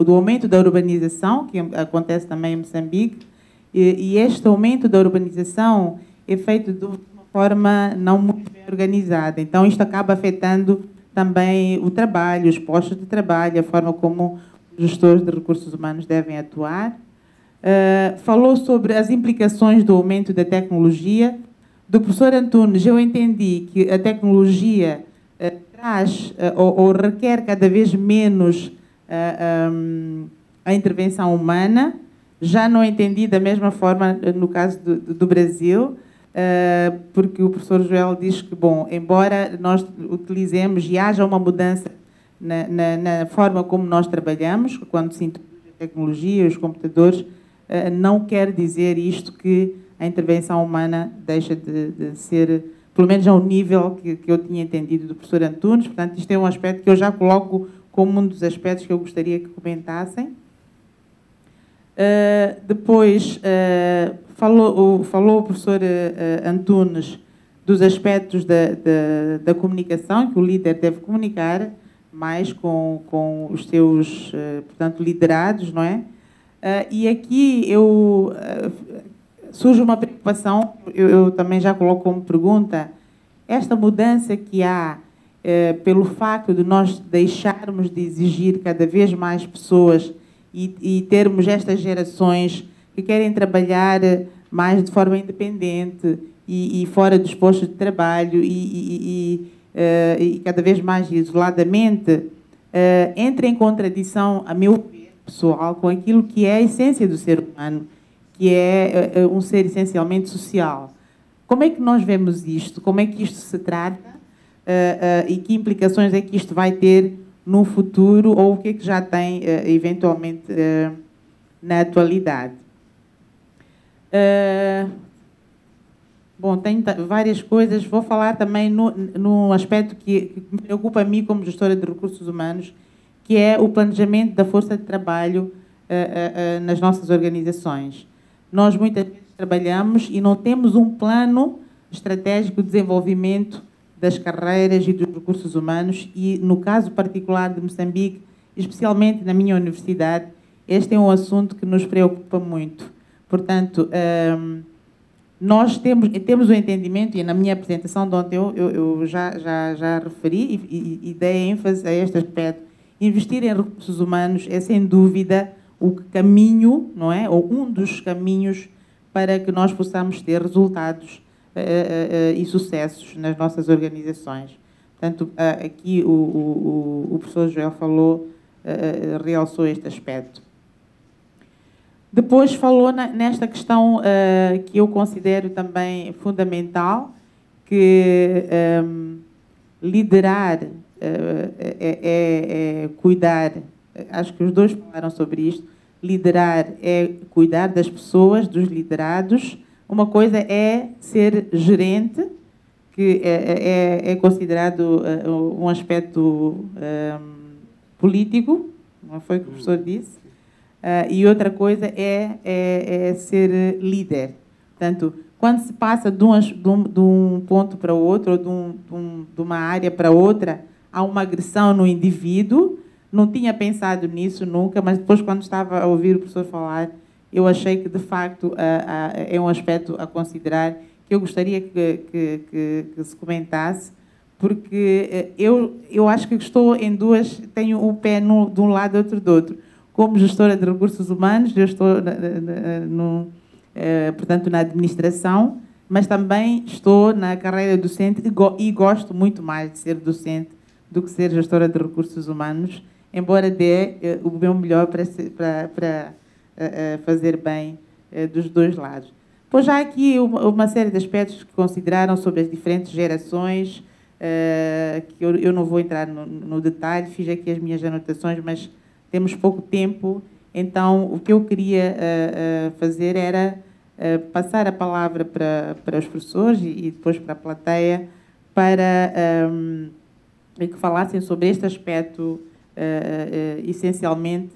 do aumento da urbanização, que acontece também em Moçambique, e este aumento da urbanização é feito de uma forma não muito bem organizada. Então, isto acaba afetando também o trabalho, os postos de trabalho, a forma como os gestores de recursos humanos devem atuar. Falou sobre as implicações do aumento da tecnologia. Do professor Antunes, eu entendi que a tecnologia traz ou requer cada vez menos a intervenção humana. Já não entendi da mesma forma no caso do Brasil, porque o professor Joel diz que, bom, embora nós utilizemos e haja uma mudança na forma como nós trabalhamos, quando se introduz a tecnologia, os computadores, não quer dizer isto que a intervenção humana deixa de ser, pelo menos ao nível que eu tinha entendido do professor Antunes. Portanto, isto é um aspecto que eu já coloco como um dos aspectos que eu gostaria que comentassem. Depois, falou o professor Antunes dos aspectos da comunicação, que o líder deve comunicar mais com os seus, portanto, liderados, não é? E aqui surge uma preocupação, eu também já coloco como pergunta, esta mudança que há pelo facto de nós deixarmos de exigir cada vez mais pessoas e termos estas gerações que querem trabalhar mais de forma independente e fora dos postos de trabalho e cada vez mais isoladamente, entra em contradição, a meu ver, pessoal, com aquilo que é a essência do ser humano, que é um ser essencialmente social. Como é que nós vemos isto? Como é que isto se trata? E que implicações é que isto vai ter no futuro, ou o que é que já tem, eventualmente, na atualidade? Bom, tem várias coisas. Vou falar também num aspecto que me preocupa a mim como gestora de recursos humanos, que é o planejamento da força de trabalho nas nossas organizações. Nós muitas vezes trabalhamos e não temos um plano estratégico de desenvolvimento das carreiras e dos recursos humanos e, no caso particular de Moçambique, especialmente na minha universidade, este é um assunto que nos preocupa muito. Portanto, nós temos o entendimento, e na minha apresentação de ontem eu já referi e dei ênfase a este aspecto. Investir em recursos humanos é, sem dúvida, o caminho, não é? Ou um dos caminhos para que nós possamos ter resultados e sucessos nas nossas organizações. Portanto, aqui o professor Joel falou, realçou este aspecto. Depois falou nesta questão que eu considero também fundamental, que liderar é cuidar, acho que os dois falaram sobre isto, liderar é cuidar das pessoas, dos liderados. Uma coisa é ser gerente, que é considerado um aspecto político, não foi o que o professor disse, e outra coisa é ser líder. Portanto, quando se passa de um ponto para o outro, ou de uma área para outra, há uma agressão no indivíduo. Não tinha pensado nisso nunca, mas depois, quando estava a ouvir o professor falar, eu achei que, de facto, é um aspecto a considerar, que eu gostaria que se comentasse, porque eu acho que estou em duas, tenho um pé de um lado e outro do outro. Como gestora de recursos humanos, eu estou, portanto, na administração, mas também estou na carreira docente e gosto muito mais de ser docente do que ser gestora de recursos humanos, embora dê o meu melhor para fazer bem dos dois lados. Pois já há aqui uma série de aspectos que consideraram sobre as diferentes gerações, que eu não vou entrar no detalhe, fiz aqui as minhas anotações, mas temos pouco tempo, então o que eu queria fazer era passar a palavra para os professores e depois para a plateia, para que falassem sobre este aspecto, essencialmente,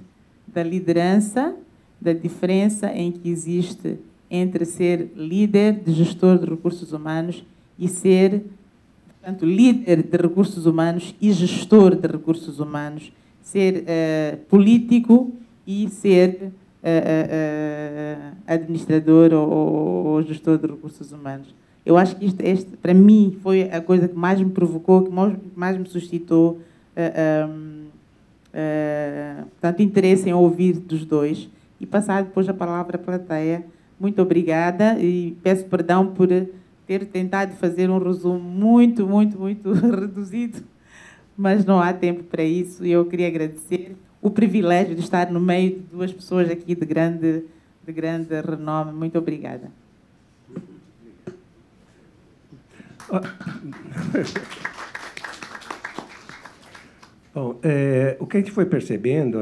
da liderança, da diferença em que existe entre ser líder de gestor de recursos humanos e ser, portanto, líder de recursos humanos e gestor de recursos humanos, ser político e ser administrador ou gestor de recursos humanos. Eu acho que este, para mim, foi a coisa que mais me provocou, que mais me suscitou portanto, interesse em ouvir dos dois. E passar depois a palavra à plateia. Muito obrigada e peço perdão por ter tentado fazer um resumo muito reduzido, mas não há tempo para isso. E eu queria agradecer o privilégio de estar no meio de duas pessoas aqui de grande renome. Muito obrigada. Bom, o que a gente foi percebendo,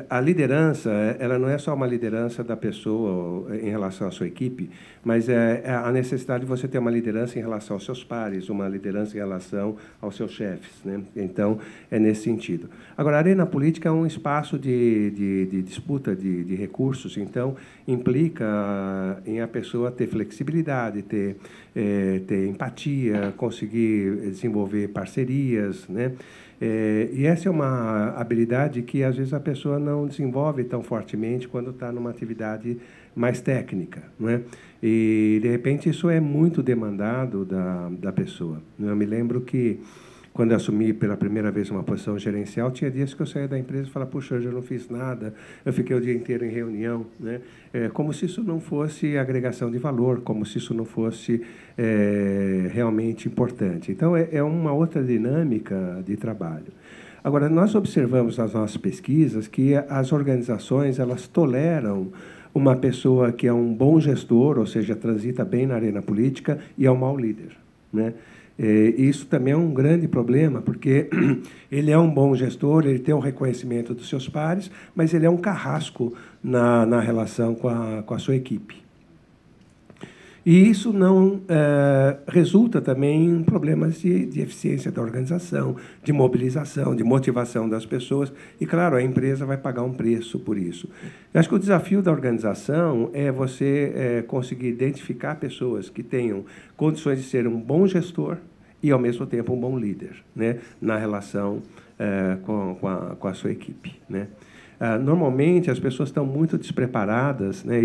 a liderança, ela não é só uma liderança da pessoa em relação à sua equipe, mas é a necessidade de você ter uma liderança em relação aos seus pares, uma liderança em relação aos seus chefes, né? Então, é nesse sentido. Agora, a arena política é um espaço de disputa de recursos, então, implica em a pessoa ter flexibilidade, ter empatia, conseguir desenvolver parcerias, né? E essa é uma habilidade que, às vezes, a pessoa não desenvolve tão fortemente quando está numa atividade mais técnica, não é? E, de repente, isso é muito demandado da pessoa. Eu me lembro que, quando eu assumi pela primeira vez uma posição gerencial, tinha dias que eu saía da empresa e falava, puxa, hoje eu não fiz nada, eu fiquei o dia inteiro em reunião, né? Como se isso não fosse agregação de valor, como se isso não fosse realmente importante. Então, é uma outra dinâmica de trabalho. Agora, nós observamos nas nossas pesquisas que as organizações, elas toleram uma pessoa que é um bom gestor, ou seja, transita bem na arena política, e é um mau líder, né? Isso também é um grande problema, porque ele é um bom gestor, ele tem o reconhecimento dos seus pares, mas ele é um carrasco na relação com a sua equipe. E isso não resulta também em problemas de eficiência da organização, de mobilização, de motivação das pessoas. E, claro, a empresa vai pagar um preço por isso. Eu acho que o desafio da organização é você conseguir identificar pessoas que tenham condições de ser um bom gestor e, ao mesmo tempo, um bom líder, né, na relação com a sua equipe, né? Normalmente, as pessoas estão muito despreparadas, né?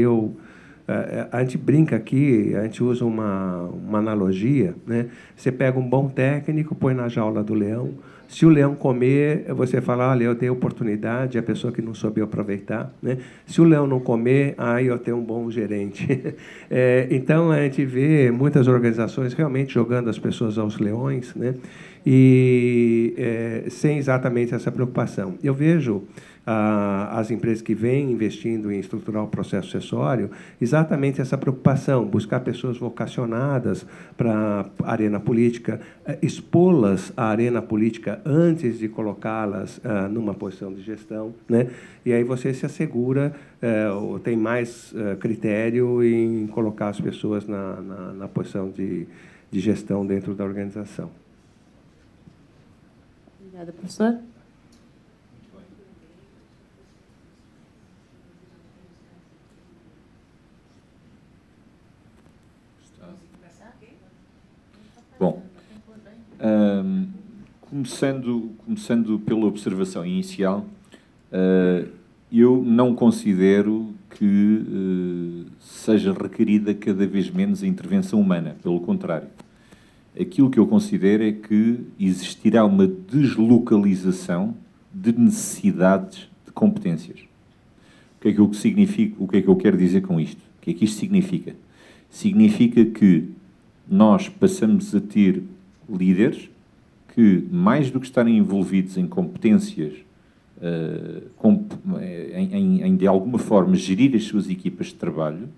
A gente brinca aqui, a gente usa uma analogia, né? Você pega um bom técnico, põe na jaula do leão. Se o leão comer, você fala, olha, eu dei oportunidade, a pessoa que não soube aproveitar, né? Se o leão não comer, aí eu tenho um bom gerente. Então, a gente vê muitas organizações realmente jogando as pessoas aos leões, né? E sem exatamente essa preocupação. Eu vejo as empresas que vêm investindo em estruturar o processo sucessório, exatamente essa preocupação, buscar pessoas vocacionadas para a arena política, expô-las à arena política antes de colocá-las numa posição de gestão, né? E aí você se assegura, ou tem mais critério em colocar as pessoas na posição de gestão dentro da organização. Obrigada, professor. Bom, começando pela observação inicial, eu não considero que seja requerida cada vez menos a intervenção humana, pelo contrário. Aquilo que eu considero é que existirá uma deslocalização de necessidades de competências. O que é que eu quero dizer com isto? O que é que isto significa? Significa que nós passamos a ter líderes que, mais do que estarem envolvidos em competências, em de alguma forma gerir as suas equipas de trabalho,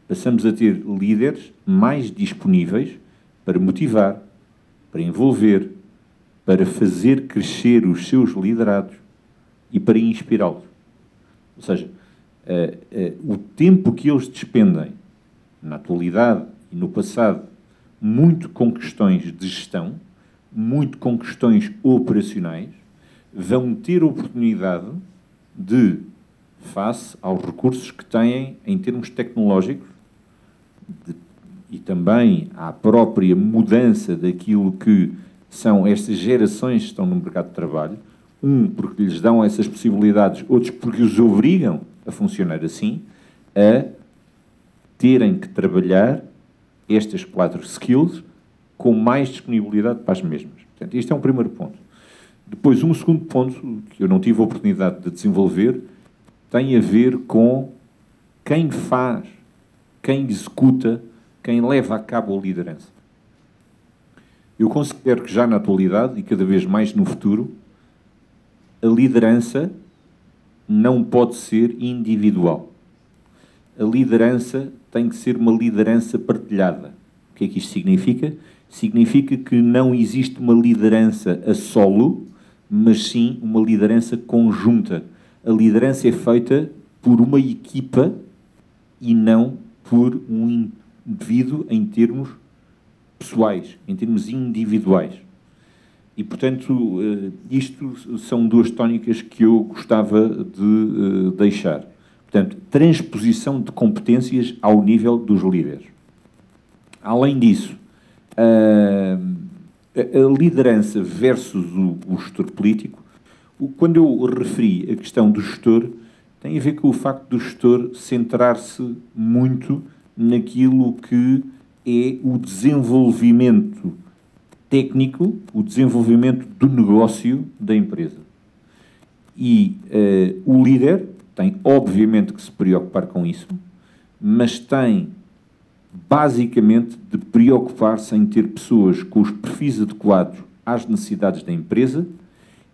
passamos a ter líderes mais disponíveis para motivar, para envolver, para fazer crescer os seus liderados e para inspirá-los. Ou seja, o tempo que eles despendem na atualidade e no passado, muito com questões de gestão, muito com questões operacionais, vão ter a oportunidade de, face aos recursos que têm em termos tecnológicos, e também à própria mudança daquilo que são estas gerações que estão no mercado de trabalho, porque lhes dão essas possibilidades, outros porque os obrigam a funcionar assim, a terem que trabalhar estas 4 skills com mais disponibilidade para as mesmas. Portanto, este é um primeiro ponto. Depois, um segundo ponto, que eu não tive a oportunidade de desenvolver, tem a ver com quem faz, quem executa, quem leva a cabo a liderança. Eu considero que já na atualidade, e cada vez mais no futuro, a liderança não pode ser individual. A liderança tem que ser uma liderança partilhada. O que é que isto significa? Significa que não existe uma liderança a solo, mas sim uma liderança conjunta. A liderança é feita por uma equipa e não por um indivíduo em termos pessoais, em termos individuais. E, portanto, isto são 2 tónicas que eu gostava de deixar. Portanto, transposição de competências ao nível dos líderes. Além disso, a liderança versus o gestor político, quando eu referi a questão do gestor, tem a ver com o facto do gestor centrar-se muito naquilo que é o desenvolvimento técnico, o desenvolvimento do negócio da empresa. E o líder tem, obviamente, que se preocupar com isso, mas tem, basicamente, de preocupar-se em ter pessoas com os perfis adequados às necessidades da empresa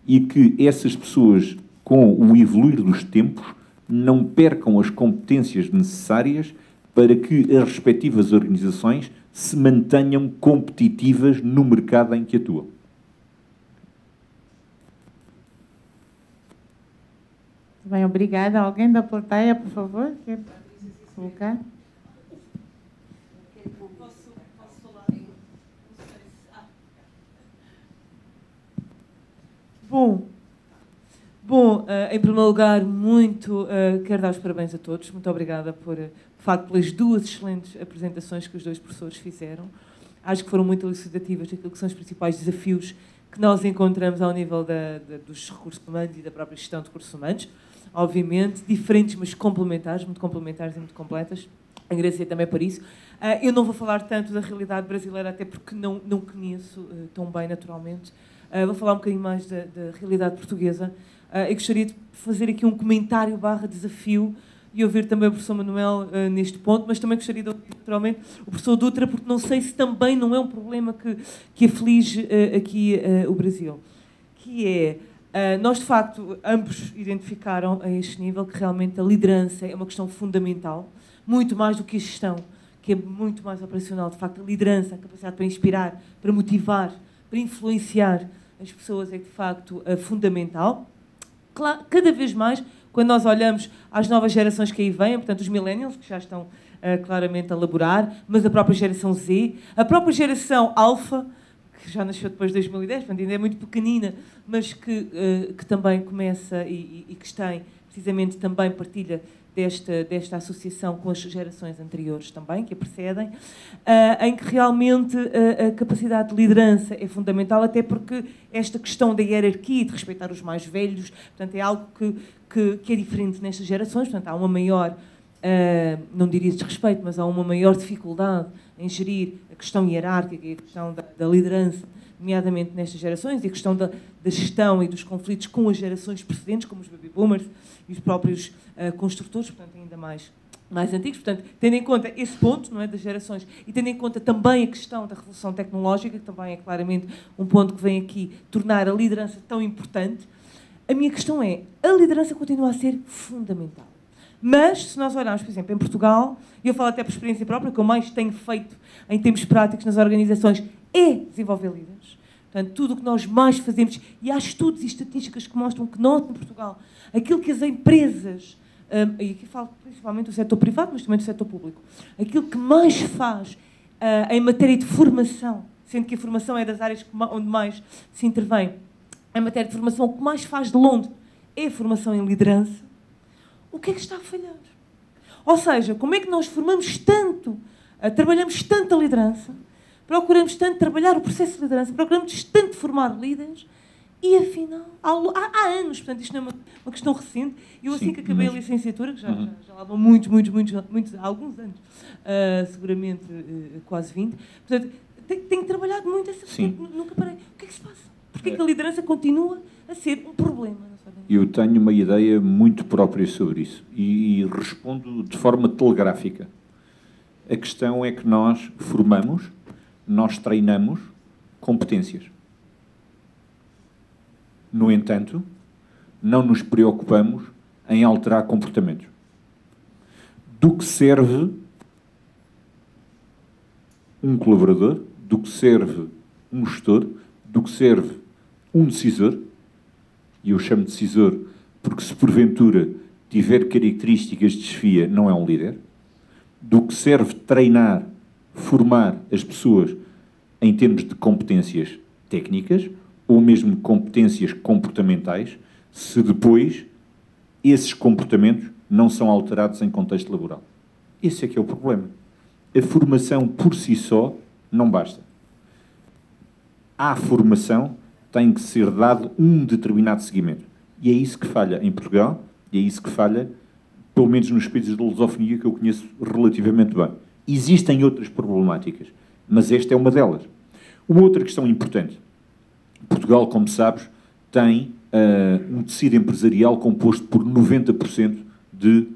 e que essas pessoas, com o evoluir dos tempos, não percam as competências necessárias para que as respectivas organizações se mantenham competitivas no mercado em que atuam. Bem, obrigada. Alguém da plateia, por favor, quer colocar? Posso falar? Bom, em primeiro lugar, quero dar os parabéns a todos. Muito obrigada de facto, pelas 2 excelentes apresentações que os 2 professores fizeram. Acho que foram muito elucidativas daquilo que são os principais desafios que nós encontramos ao nível dos recursos humanos e da própria gestão de recursos humanos. Obviamente, diferentes, mas complementares, muito complementares e muito completas. Agradecer também por isso. Eu não vou falar tanto da realidade brasileira, até porque não conheço tão bem, naturalmente. Vou falar um bocadinho mais da realidade portuguesa. Eu gostaria de fazer aqui um comentário / desafio e ouvir também o professor Manuel neste ponto, mas também gostaria de ouvir, naturalmente, o professor Dutra, porque não sei se também não é um problema que aflige aqui o Brasil, que é, nós, de facto, ambos identificaram a este nível que realmente a liderança é uma questão fundamental, muito mais do que a gestão, que é muito mais operacional. De facto, a liderança, a capacidade para inspirar, para motivar, para influenciar as pessoas é, de facto, fundamental. Claro, cada vez mais, quando nós olhamos às novas gerações que aí vêm, portanto, os millennials, que já estão claramente a laborar, mas a própria geração Z, a própria geração Alpha, que já nasceu depois de 2010, portanto, ainda é muito pequenina, mas que também começa e que tem, precisamente, também partilha desta associação com as gerações anteriores também, que a precedem, em que realmente a capacidade de liderança é fundamental, até porque esta questão da hierarquia, de respeitar os mais velhos, portanto, é algo que é diferente nestas gerações, portanto, há uma maior, não diria desrespeito, mas há uma maior dificuldade em gerir a questão hierárquica e a questão da liderança, nomeadamente nestas gerações, e a questão da gestão e dos conflitos com as gerações precedentes, como os baby boomers e os próprios construtores, portanto, ainda mais antigos. Portanto, tendo em conta esse ponto, não é, das gerações, e tendo em conta também a questão da revolução tecnológica, que também é claramente um ponto que vem aqui tornar a liderança tão importante, a minha questão é, a liderança continua a ser fundamental. Mas, se nós olharmos, por exemplo, em Portugal, e eu falo até por experiência própria, o que eu mais tenho feito em termos práticos nas organizações é desenvolver líderes. Portanto, tudo o que nós mais fazemos, e há estudos e estatísticas que mostram que nós, em Portugal, aquilo que as empresas, e aqui falo principalmente do setor privado, mas também do setor público, aquilo que mais faz em matéria de formação, sendo que a formação é das áreas onde mais se intervém, em matéria de formação, o que mais faz de longe é a formação em liderança. O que é que está a falhar? Ou seja, como é que nós formamos tanto, trabalhamos tanto a liderança, procuramos tanto trabalhar o processo de liderança, procuramos tanto formar líderes, e afinal, há anos, portanto, isto não é uma questão recente, eu assim que acabei a licenciatura, que já lá vão muitos, há alguns anos, seguramente quase 20, portanto, tenho trabalhado muito essa questão, nunca parei. O que é que se passa? Porquê é que a liderança continua a ser um problema? Eu tenho uma ideia muito própria sobre isso e respondo de forma telegráfica. A questão é que nós formamos, nós treinamos competências. No entanto, não nos preocupamos em alterar comportamentos. Do que serve um colaborador, do que serve um gestor, do que serve um decisor, e eu chamo de decisor porque se porventura tiver características de desfia, não é um líder, do que serve treinar, formar as pessoas em termos de competências técnicas ou mesmo competências comportamentais, se depois esses comportamentos não são alterados em contexto laboral. Esse é que é o problema. A formação por si só não basta. À formação tem que ser dado um determinado seguimento. E é isso que falha em Portugal, e é isso que falha, pelo menos nos países da lusofonia que eu conheço relativamente bem. Existem outras problemáticas, mas esta é uma delas. Uma outra questão importante. Portugal, como sabes, tem um tecido empresarial composto por 90% de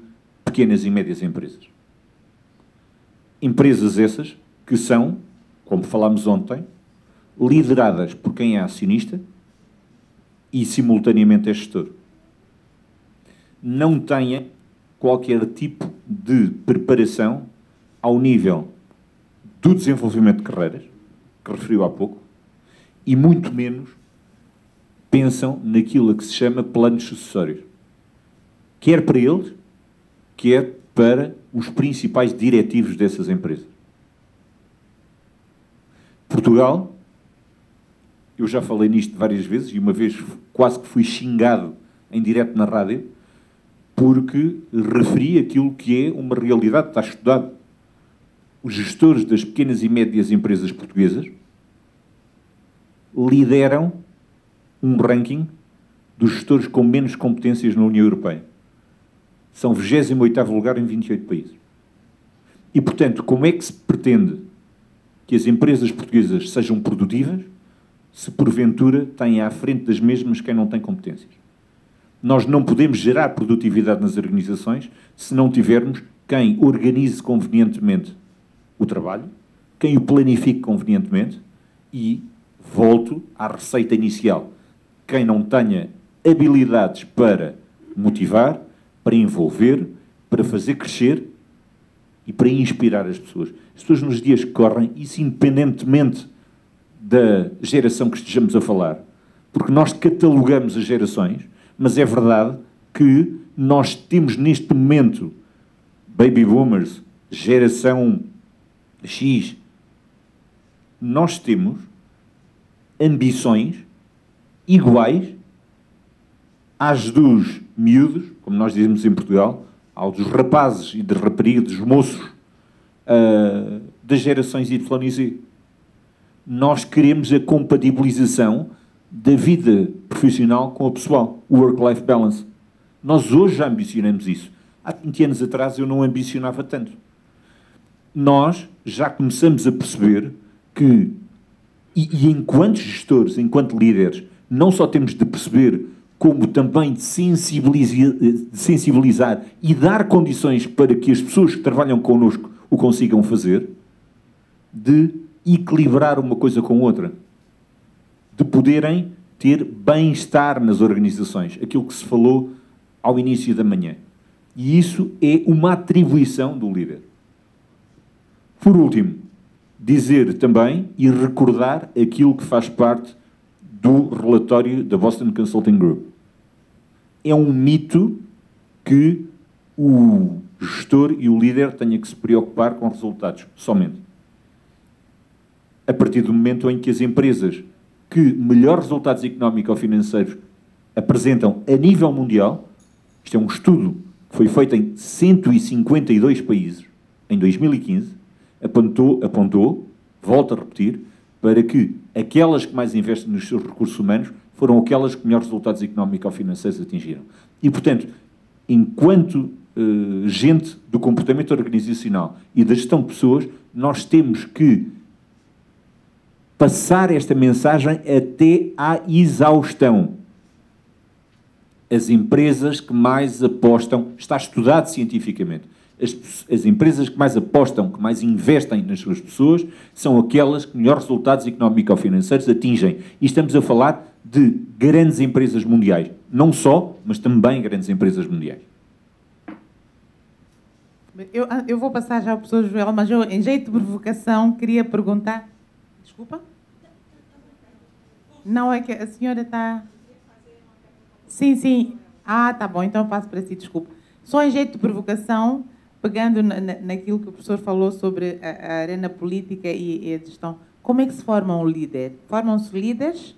pequenas e médias empresas. Empresas essas que são, como falámos ontem, lideradas por quem é acionista e, simultaneamente, é gestor. Não têm qualquer tipo de preparação ao nível do desenvolvimento de carreiras, que referiu há pouco, e muito menos pensam naquilo que se chama planos sucessórios. Quer para eles, quer para os principais diretivos dessas empresas. Portugal, eu já falei nisto várias vezes, e uma vez quase que fui xingado em direto na rádio, porque referi aquilo que é uma realidade, está estudado. Os gestores das pequenas e médias empresas portuguesas lideram um ranking dos gestores com menos competências na União Europeia. São 28º lugar em 28 países. E, portanto, como é que se pretende que as empresas portuguesas sejam produtivas se, porventura, têm à frente das mesmas quem não tem competências? Nós não podemos gerar produtividade nas organizações se não tivermos quem organize convenientemente o trabalho, quem o planifique convenientemente e, volto à receita inicial, quem não tenha habilidades para motivar, para envolver, para fazer crescer e para inspirar as pessoas. As pessoas nos dias que correm, isso independentemente da geração que estejamos a falar, porque nós catalogamos as gerações, mas é verdade que nós temos neste momento baby boomers, geração X, nós temos ambições iguais às dos miúdos, como nós dizemos em Portugal, aos rapazes e de raparigas, dos moços das gerações Y e Z. Nós queremos a compatibilização da vida profissional com a pessoal, o work-life balance. Nós hoje já ambicionamos isso. Há 20 anos atrás eu não ambicionava tanto. Nós já começamos a perceber que, e enquanto gestores, enquanto líderes, não só temos de perceber, como também de sensibilizar e dar condições para que as pessoas que trabalham connosco o consigam fazer, de equilibrar uma coisa com outra, de poderem ter bem-estar nas organizações, aquilo que se falou ao início da manhã. E isso é uma atribuição do líder. Por último, dizer também e recordar aquilo que faz parte do relatório da Boston Consulting Group. É um mito que o gestor e o líder tenha que se preocupar com resultados somente. A partir do momento em que as empresas que melhores resultados económicos ou financeiros apresentam a nível mundial, isto é um estudo que foi feito em 152 países, em 2015, apontou, volto a repetir, para que aquelas que mais investem nos seus recursos humanos foram aquelas que melhores resultados económicos ou financeiros atingiram. E, portanto, enquanto gente do comportamento organizacional e da gestão de pessoas, nós temos que passar esta mensagem até à exaustão. As empresas que mais apostam, está estudado cientificamente, as empresas que mais apostam, que mais investem nas suas pessoas, são aquelas que melhores resultados económicos ou financeiros atingem. E estamos a falar de grandes empresas mundiais. Não só, mas também grandes empresas mundiais. Eu vou passar já ao professor Joel, mas eu, em jeito de provocação, queria perguntar... Desculpa? Não, é que a senhora está... Sim, sim. Ah, tá bom, então eu passo para si, desculpa. Só em jeito de provocação, pegando naquilo que o professor falou sobre a arena política e a gestão, como é que se forma um líder? Formam-se líderes?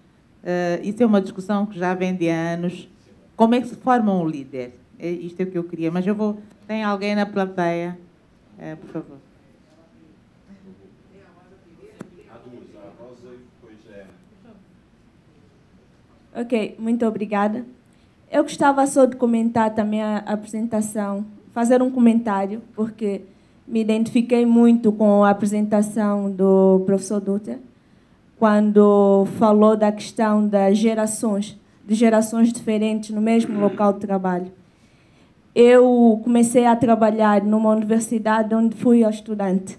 Isso é uma discussão que já vem de anos. Como é que se forma um líder? Isto é o que eu queria, mas eu vou... Tem alguém na plateia? Por favor. Ok, muito obrigada. Eu gostava só de comentar também a apresentação, fazer um comentário, porque me identifiquei muito com a apresentação do professor Dutra, quando falou da questão das gerações, de gerações diferentes no mesmo local de trabalho. Eu comecei a trabalhar numa universidade onde fui estudante.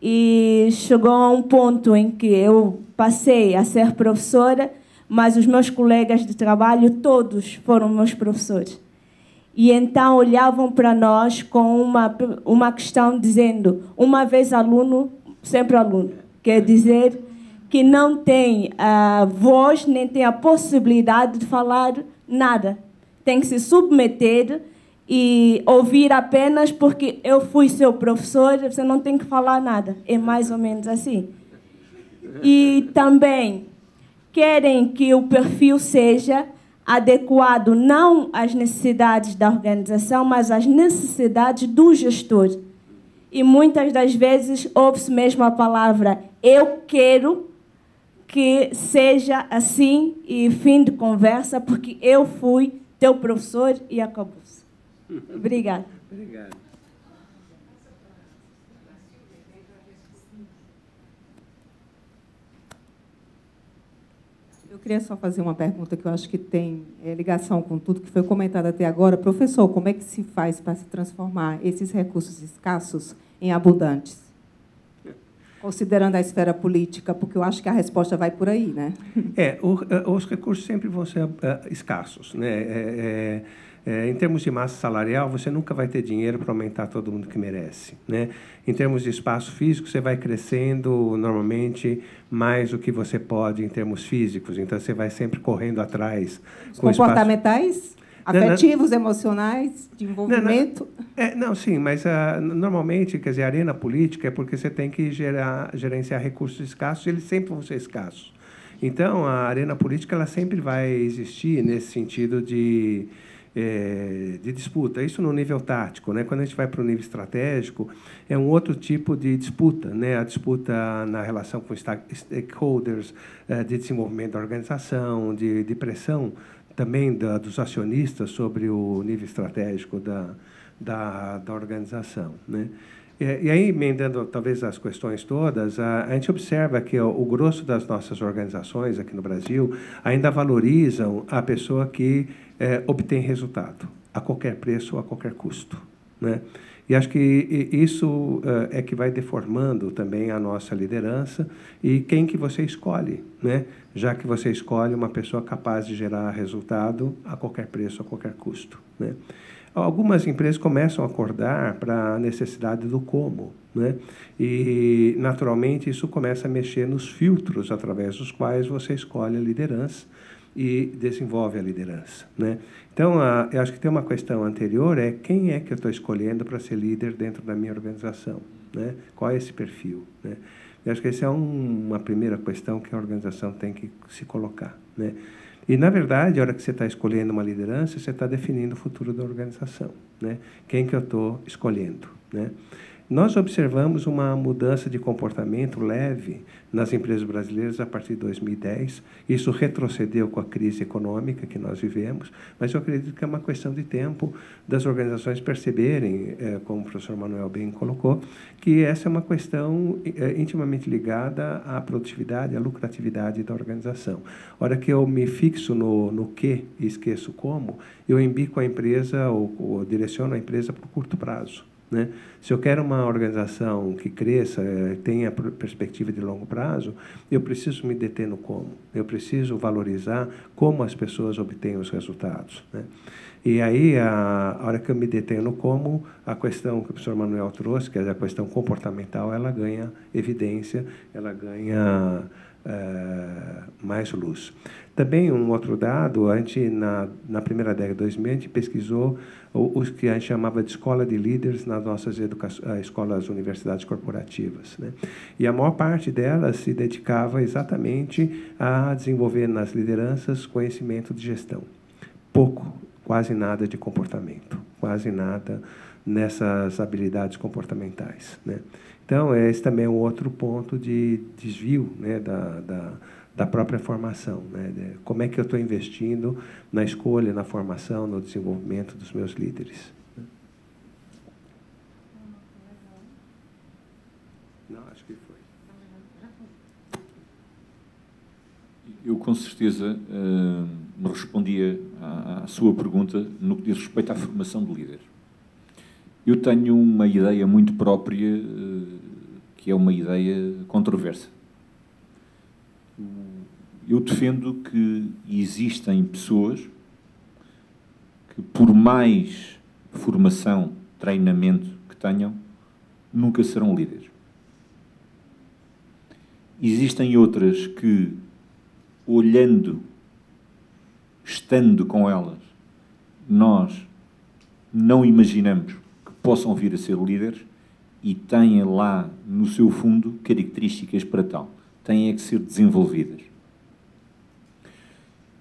E chegou a um ponto em que eu passei a ser professora, mas os meus colegas de trabalho, todos foram meus professores. E então olhavam para nós com uma questão dizendo, uma vez aluno, sempre aluno. Quer dizer que não tem a voz, nem tem a possibilidade de falar nada. Tem que se submeter e ouvir apenas porque eu fui seu professor, você não tem que falar nada. É mais ou menos assim. E também querem que o perfil seja adequado não às necessidades da organização, mas às necessidades do gestor. E muitas das vezes ouve-se mesmo a palavra eu quero que seja assim e fim de conversa, porque eu fui teu professor e acabou-se. Obrigada. Obrigado. Eu queria só fazer uma pergunta que eu acho que tem ligação com tudo que foi comentado até agora. Professor, como é que se faz para se transformar esses recursos escassos em abundantes? Considerando a esfera política, porque eu acho que a resposta vai por aí, né? Os recursos sempre vão ser escassos, né? Em termos de massa salarial, você nunca vai ter dinheiro para aumentar todo mundo que merece, né? Em termos de espaço físico, você vai crescendo normalmente mais do que você pode em termos físicos. Então, você vai sempre correndo atrás. Comportamentais? Afetivos, emocionais, de envolvimento? Sim, mas normalmente, quer dizer, a arena política é porque você tem que gerenciar recursos escassos, eles sempre vão ser escassos. Então, a arena política ela sempre vai existir nesse sentido de de disputa. Isso no nível tático, né? Quando a gente vai para o nível estratégico, é um outro tipo de disputa, né? A disputa na relação com stakeholders, de desenvolvimento da organização, de pressão também dos acionistas sobre o nível estratégico da organização, né? E aí, emendando talvez as questões todas, a gente observa que o grosso das nossas organizações aqui no Brasil ainda valorizam a pessoa que obtém resultado, a qualquer preço ou a qualquer custo, né? E acho que isso é que vai deformando também a nossa liderança e quem que você escolhe, né? Já que você escolhe uma pessoa capaz de gerar resultado a qualquer preço, a qualquer custo, né? Algumas empresas começam a acordar para a necessidade do como, né? E, naturalmente, isso começa a mexer nos filtros através dos quais você escolhe a liderança e desenvolve a liderança, né? Então, eu acho que tem uma questão anterior, quem é que eu estou escolhendo para ser líder dentro da minha organização, né? Qual é esse perfil, né? Eu acho que essa é uma primeira questão que a organização tem que se colocar, né? E, na verdade, a hora que você está escolhendo uma liderança, você está definindo o futuro da organização, né? Quem que eu estou escolhendo, né? Nós observamos uma mudança de comportamento leve nas empresas brasileiras a partir de 2010. Isso retrocedeu com a crise econômica que nós vivemos, mas eu acredito que é uma questão de tempo das organizações perceberem, como o professor Manuel bem colocou, que essa é uma questão intimamente ligada à produtividade, à lucratividade da organização. A hora que eu me fixo no que e esqueço como, eu embico a empresa ou direciono a empresa para o curto prazo, né? Se eu quero uma organização que cresça, tenha perspectiva de longo prazo, eu preciso me deter no como. Eu preciso valorizar como as pessoas obtêm os resultados, né? E aí, a hora que eu me detenho no como, a questão que o professor Manuel trouxe, que é a questão comportamental, ela ganha evidência, ela ganha mais luz. Também um outro dado, a gente, na primeira década de 2000, a gente pesquisou os que a gente chamava de escola de líderes nas nossas escolas, universidades corporativas, né? E a maior parte delas se dedicava exatamente a desenvolver nas lideranças conhecimento de gestão. Pouco, quase nada de comportamento, quase nada nessas habilidades comportamentais, né? Então, esse também é um outro ponto de desvio, né, da própria formação, né? Como é que eu estou investindo na escolha, na formação, no desenvolvimento dos meus líderes. Não, acho que foi. Eu, com certeza, me respondia à sua pergunta no que diz respeito à formação de líderes. Eu tenho uma ideia muito própria, que é uma ideia controversa. Eu defendo que existem pessoas que, por mais formação, treinamento que tenham, nunca serão líderes. Existem outras que, olhando, estando com elas, nós não imaginamos que possam vir a ser líderes e têm lá, no seu fundo, características para tal. Têm que ser desenvolvidas.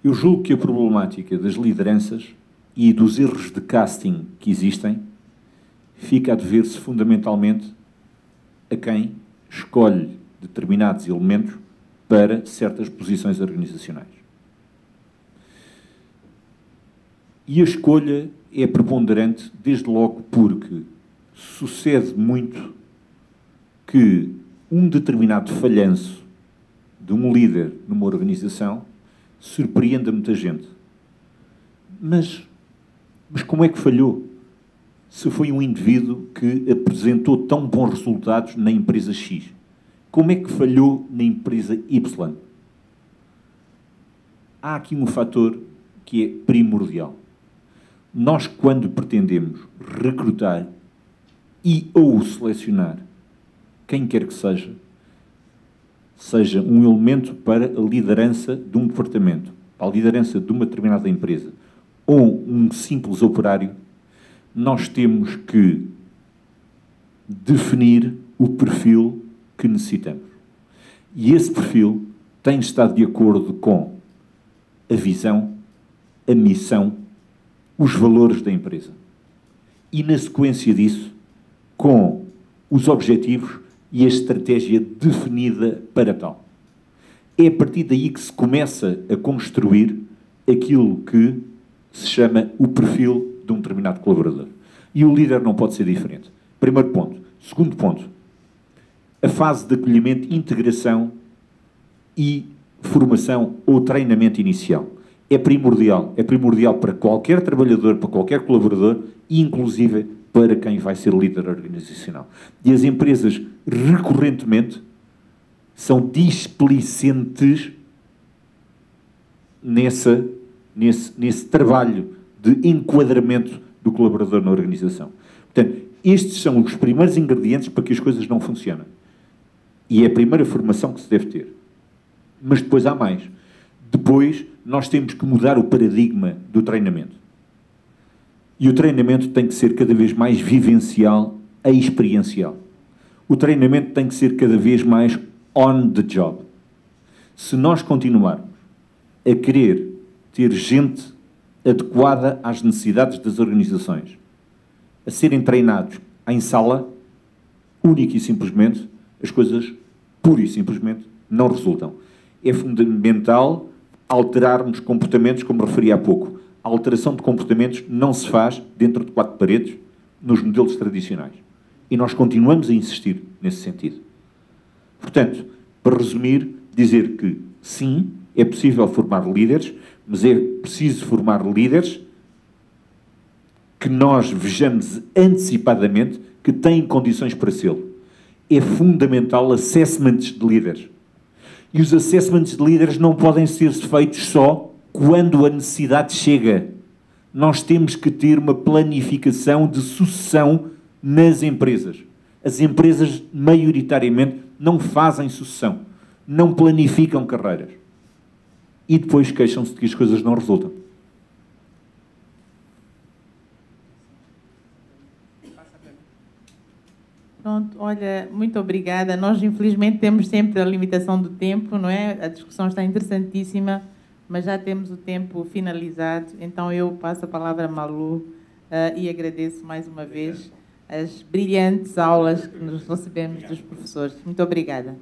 Eu julgo que a problemática das lideranças e dos erros de casting que existem fica a dever-se fundamentalmente a quem escolhe determinados elementos para certas posições organizacionais. E a escolha é preponderante desde logo porque sucede muito que um determinado falhanço de um líder numa organização surpreende a muita gente. Mas como é que falhou? Se foi um indivíduo que apresentou tão bons resultados na empresa X, como é que falhou na empresa Y? Há aqui um fator que é primordial. Nós, quando pretendemos recrutar e ou selecionar quem quer que seja um elemento para a liderança de um departamento, para a liderança de uma determinada empresa, ou um simples operário, nós temos que definir o perfil que necessitamos. E esse perfil tem de estar de acordo com a visão, a missão os valores da empresa. E, na sequência disso, com os objetivos e a estratégia definida para tal. É a partir daí que se começa a construir aquilo que se chama o perfil de um determinado colaborador. E o líder não pode ser diferente. Primeiro ponto. Segundo ponto, a fase de acolhimento, integração e formação ou treinamento inicial. É primordial para qualquer trabalhador, para qualquer colaborador, e inclusive para quem vai ser líder organizacional. E as empresas, recorrentemente, são displicentes nesse trabalho de enquadramento do colaborador na organização. Portanto, estes são os primeiros ingredientes para que as coisas não funcionem. E é a primeira formação que se deve ter. Mas depois há mais. Depois, nós temos que mudar o paradigma do treinamento. E o treinamento tem que ser cada vez mais vivencial e experiencial. O treinamento tem que ser cada vez mais on the job. Se nós continuarmos a querer ter gente adequada às necessidades das organizações, a serem treinados em sala, única e simplesmente, as coisas, pura e simplesmente, não resultam. É fundamental alterarmos comportamentos, como referi há pouco. A alteração de comportamentos não se faz dentro de 4 paredes, nos modelos tradicionais. E nós continuamos a insistir nesse sentido. Portanto, para resumir, dizer que, sim, é possível formar líderes, mas é preciso formar líderes que nós vejamos antecipadamente que têm condições para sê-lo. É fundamental assessments de líderes. E os assessments de líderes não podem ser feitos só quando a necessidade chega. Nós temos que ter uma planificação de sucessão nas empresas. As empresas, maioritariamente, não fazem sucessão. Não planificam carreiras. E depois queixam-se de que as coisas não resultam. Pronto, olha, muito obrigada. Nós, infelizmente, temos sempre a limitação do tempo, não é? A discussão está interessantíssima, mas já temos o tempo finalizado. Então, eu passo a palavra a Malu e agradeço mais uma vez as brilhantes aulas que nos recebemos dos professores. Muito obrigada.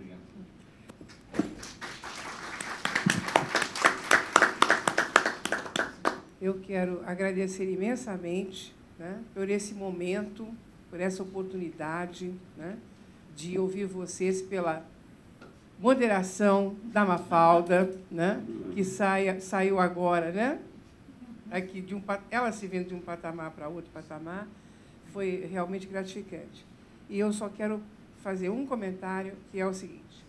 Eu quero agradecer imensamente, né, por esse momento, por essa oportunidade, né, de ouvir vocês, pela moderação da Mafalda, né, que saiu agora, né, aqui ela se vendo de um patamar para outro patamar, foi realmente gratificante. E eu só quero fazer um comentário, que é o seguinte: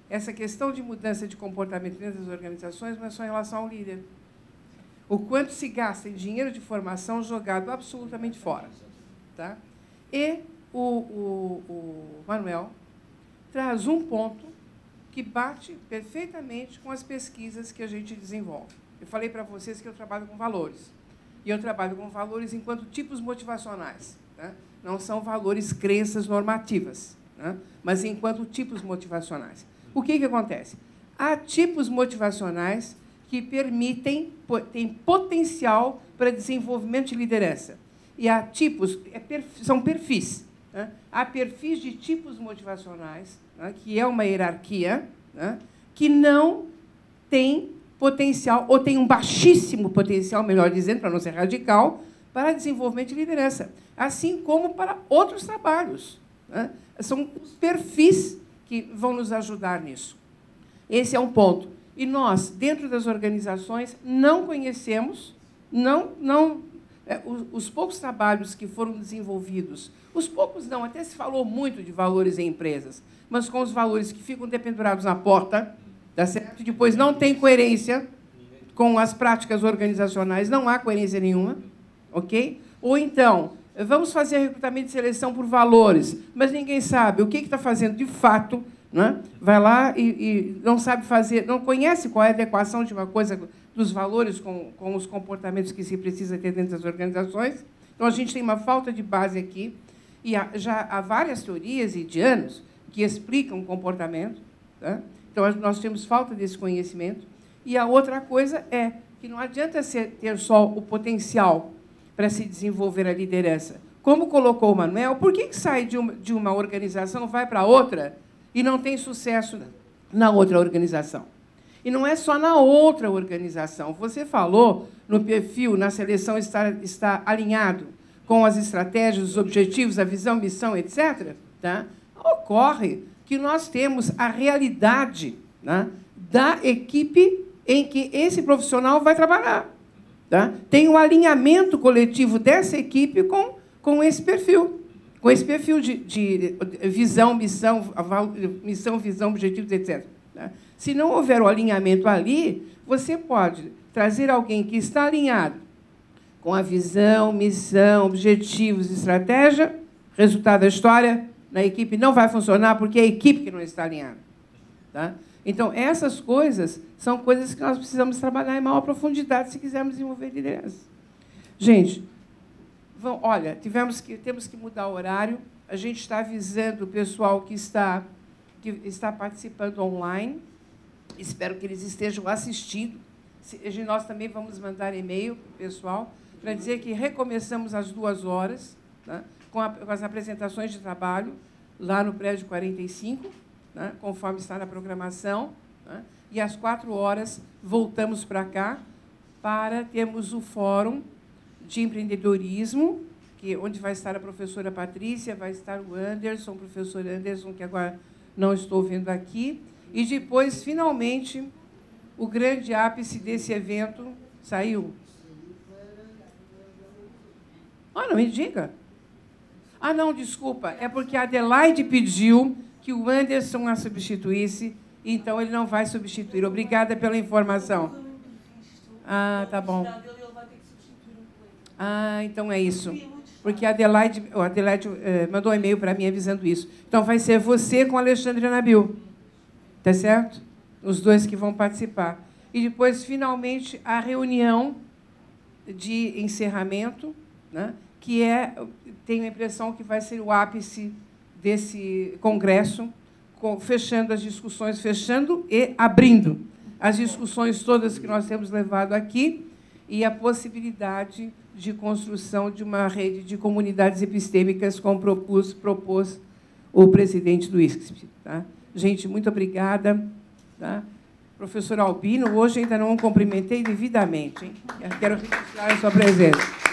essa questão de mudança de comportamento dentro das organizações não é só em relação ao líder. O quanto se gasta em dinheiro de formação jogado absolutamente fora. Tá? E o Manuel traz um ponto que bate perfeitamente com as pesquisas que a gente desenvolve. Eu falei para vocês que eu trabalho com valores. E eu trabalho com valores enquanto tipos motivacionais. Né? Não são valores, crenças normativas, né? Mas enquanto tipos motivacionais. O que acontece? Há tipos motivacionais que têm potencial para desenvolvimento de liderança. E há tipos, são perfis. Né? Há perfis de tipos motivacionais, né, que é uma hierarquia, né, que não tem potencial, ou tem um baixíssimo potencial, melhor dizendo, para não ser radical, para desenvolvimento de liderança. Assim como para outros trabalhos. Né? São os perfis que vão nos ajudar nisso. Esse é um ponto. E nós, dentro das organizações, não conhecemos, os poucos trabalhos que foram desenvolvidos, os poucos não, até se falou muito de valores em empresas, mas com os valores que ficam dependurados na porta, tá certo? E depois não tem coerência com as práticas organizacionais, não há coerência nenhuma, ok? Ou então, vamos fazer recrutamento e seleção por valores, mas ninguém sabe o que está fazendo de fato. Né? Vai lá e não sabe fazer, não conhece qual é a adequação de uma coisa dos valores com os comportamentos que se precisa ter dentro das organizações. Então, a gente tem uma falta de base aqui, e já há várias teorias e de anos que explicam o comportamento. Tá? Então, nós temos falta desse conhecimento. E a outra coisa é que não adianta ter só o potencial para se desenvolver a liderança. Como colocou o Manuel, por que sai de uma organização, vai para outra e não tem sucesso na outra organização? E não é só na outra organização. Você falou no perfil, na seleção, está alinhado com as estratégias, os objetivos, a visão, missão, etc. Tá? Ocorre que nós temos a realidade, né, da equipe em que esse profissional vai trabalhar. Tá? Tem um alinhamento coletivo dessa equipe com esse perfil. Com esse perfil de visão, missão, visão, objetivos, etc. Tá? Se não houver o alinhamento ali, você pode trazer alguém que está alinhado com a visão, missão, objetivos, estratégia, resultado da história, na equipe não vai funcionar porque é a equipe que não está alinhada. Tá? Então, essas coisas são coisas que nós precisamos trabalhar em maior profundidade se quisermos desenvolver liderança. Gente, olha, temos que mudar o horário. A gente está avisando o pessoal que está participando online. Espero que eles estejam assistindo. Nós também vamos mandar e-mail para o pessoal para dizer que recomeçamos às 2h, né, com as apresentações de trabalho lá no prédio 45, né, conforme está na programação, né, e às 4h voltamos para cá para termos o fórum de empreendedorismo, onde vai estar a professora Patrícia, vai estar o Anderson, o professor Anderson, que agora não estou vendo aqui, e depois, finalmente, o grande ápice desse evento saiu. Ah, não me diga. Ah, não, desculpa. É porque a Adelaide pediu que o Anderson a substituísse, então ele não vai substituir. Obrigada pela informação. Ah, tá bom. Ah, então é isso. Porque a Adelaide mandou um e-mail para mim avisando isso. Então vai ser você com Alexandre Nabil. Tá certo? Os dois que vão participar. E depois, finalmente, a reunião de encerramento, né, que tenho a impressão que vai ser o ápice desse congresso, fechando as discussões, fechando e abrindo as discussões todas que nós temos levado aqui e a possibilidade de construção de uma rede de comunidades epistêmicas, como propôs o presidente do ISCSP. Tá? Gente, muito obrigada. Tá? Professor Albino, hoje ainda não o cumprimentei devidamente. Hein? Quero registrar a sua presença.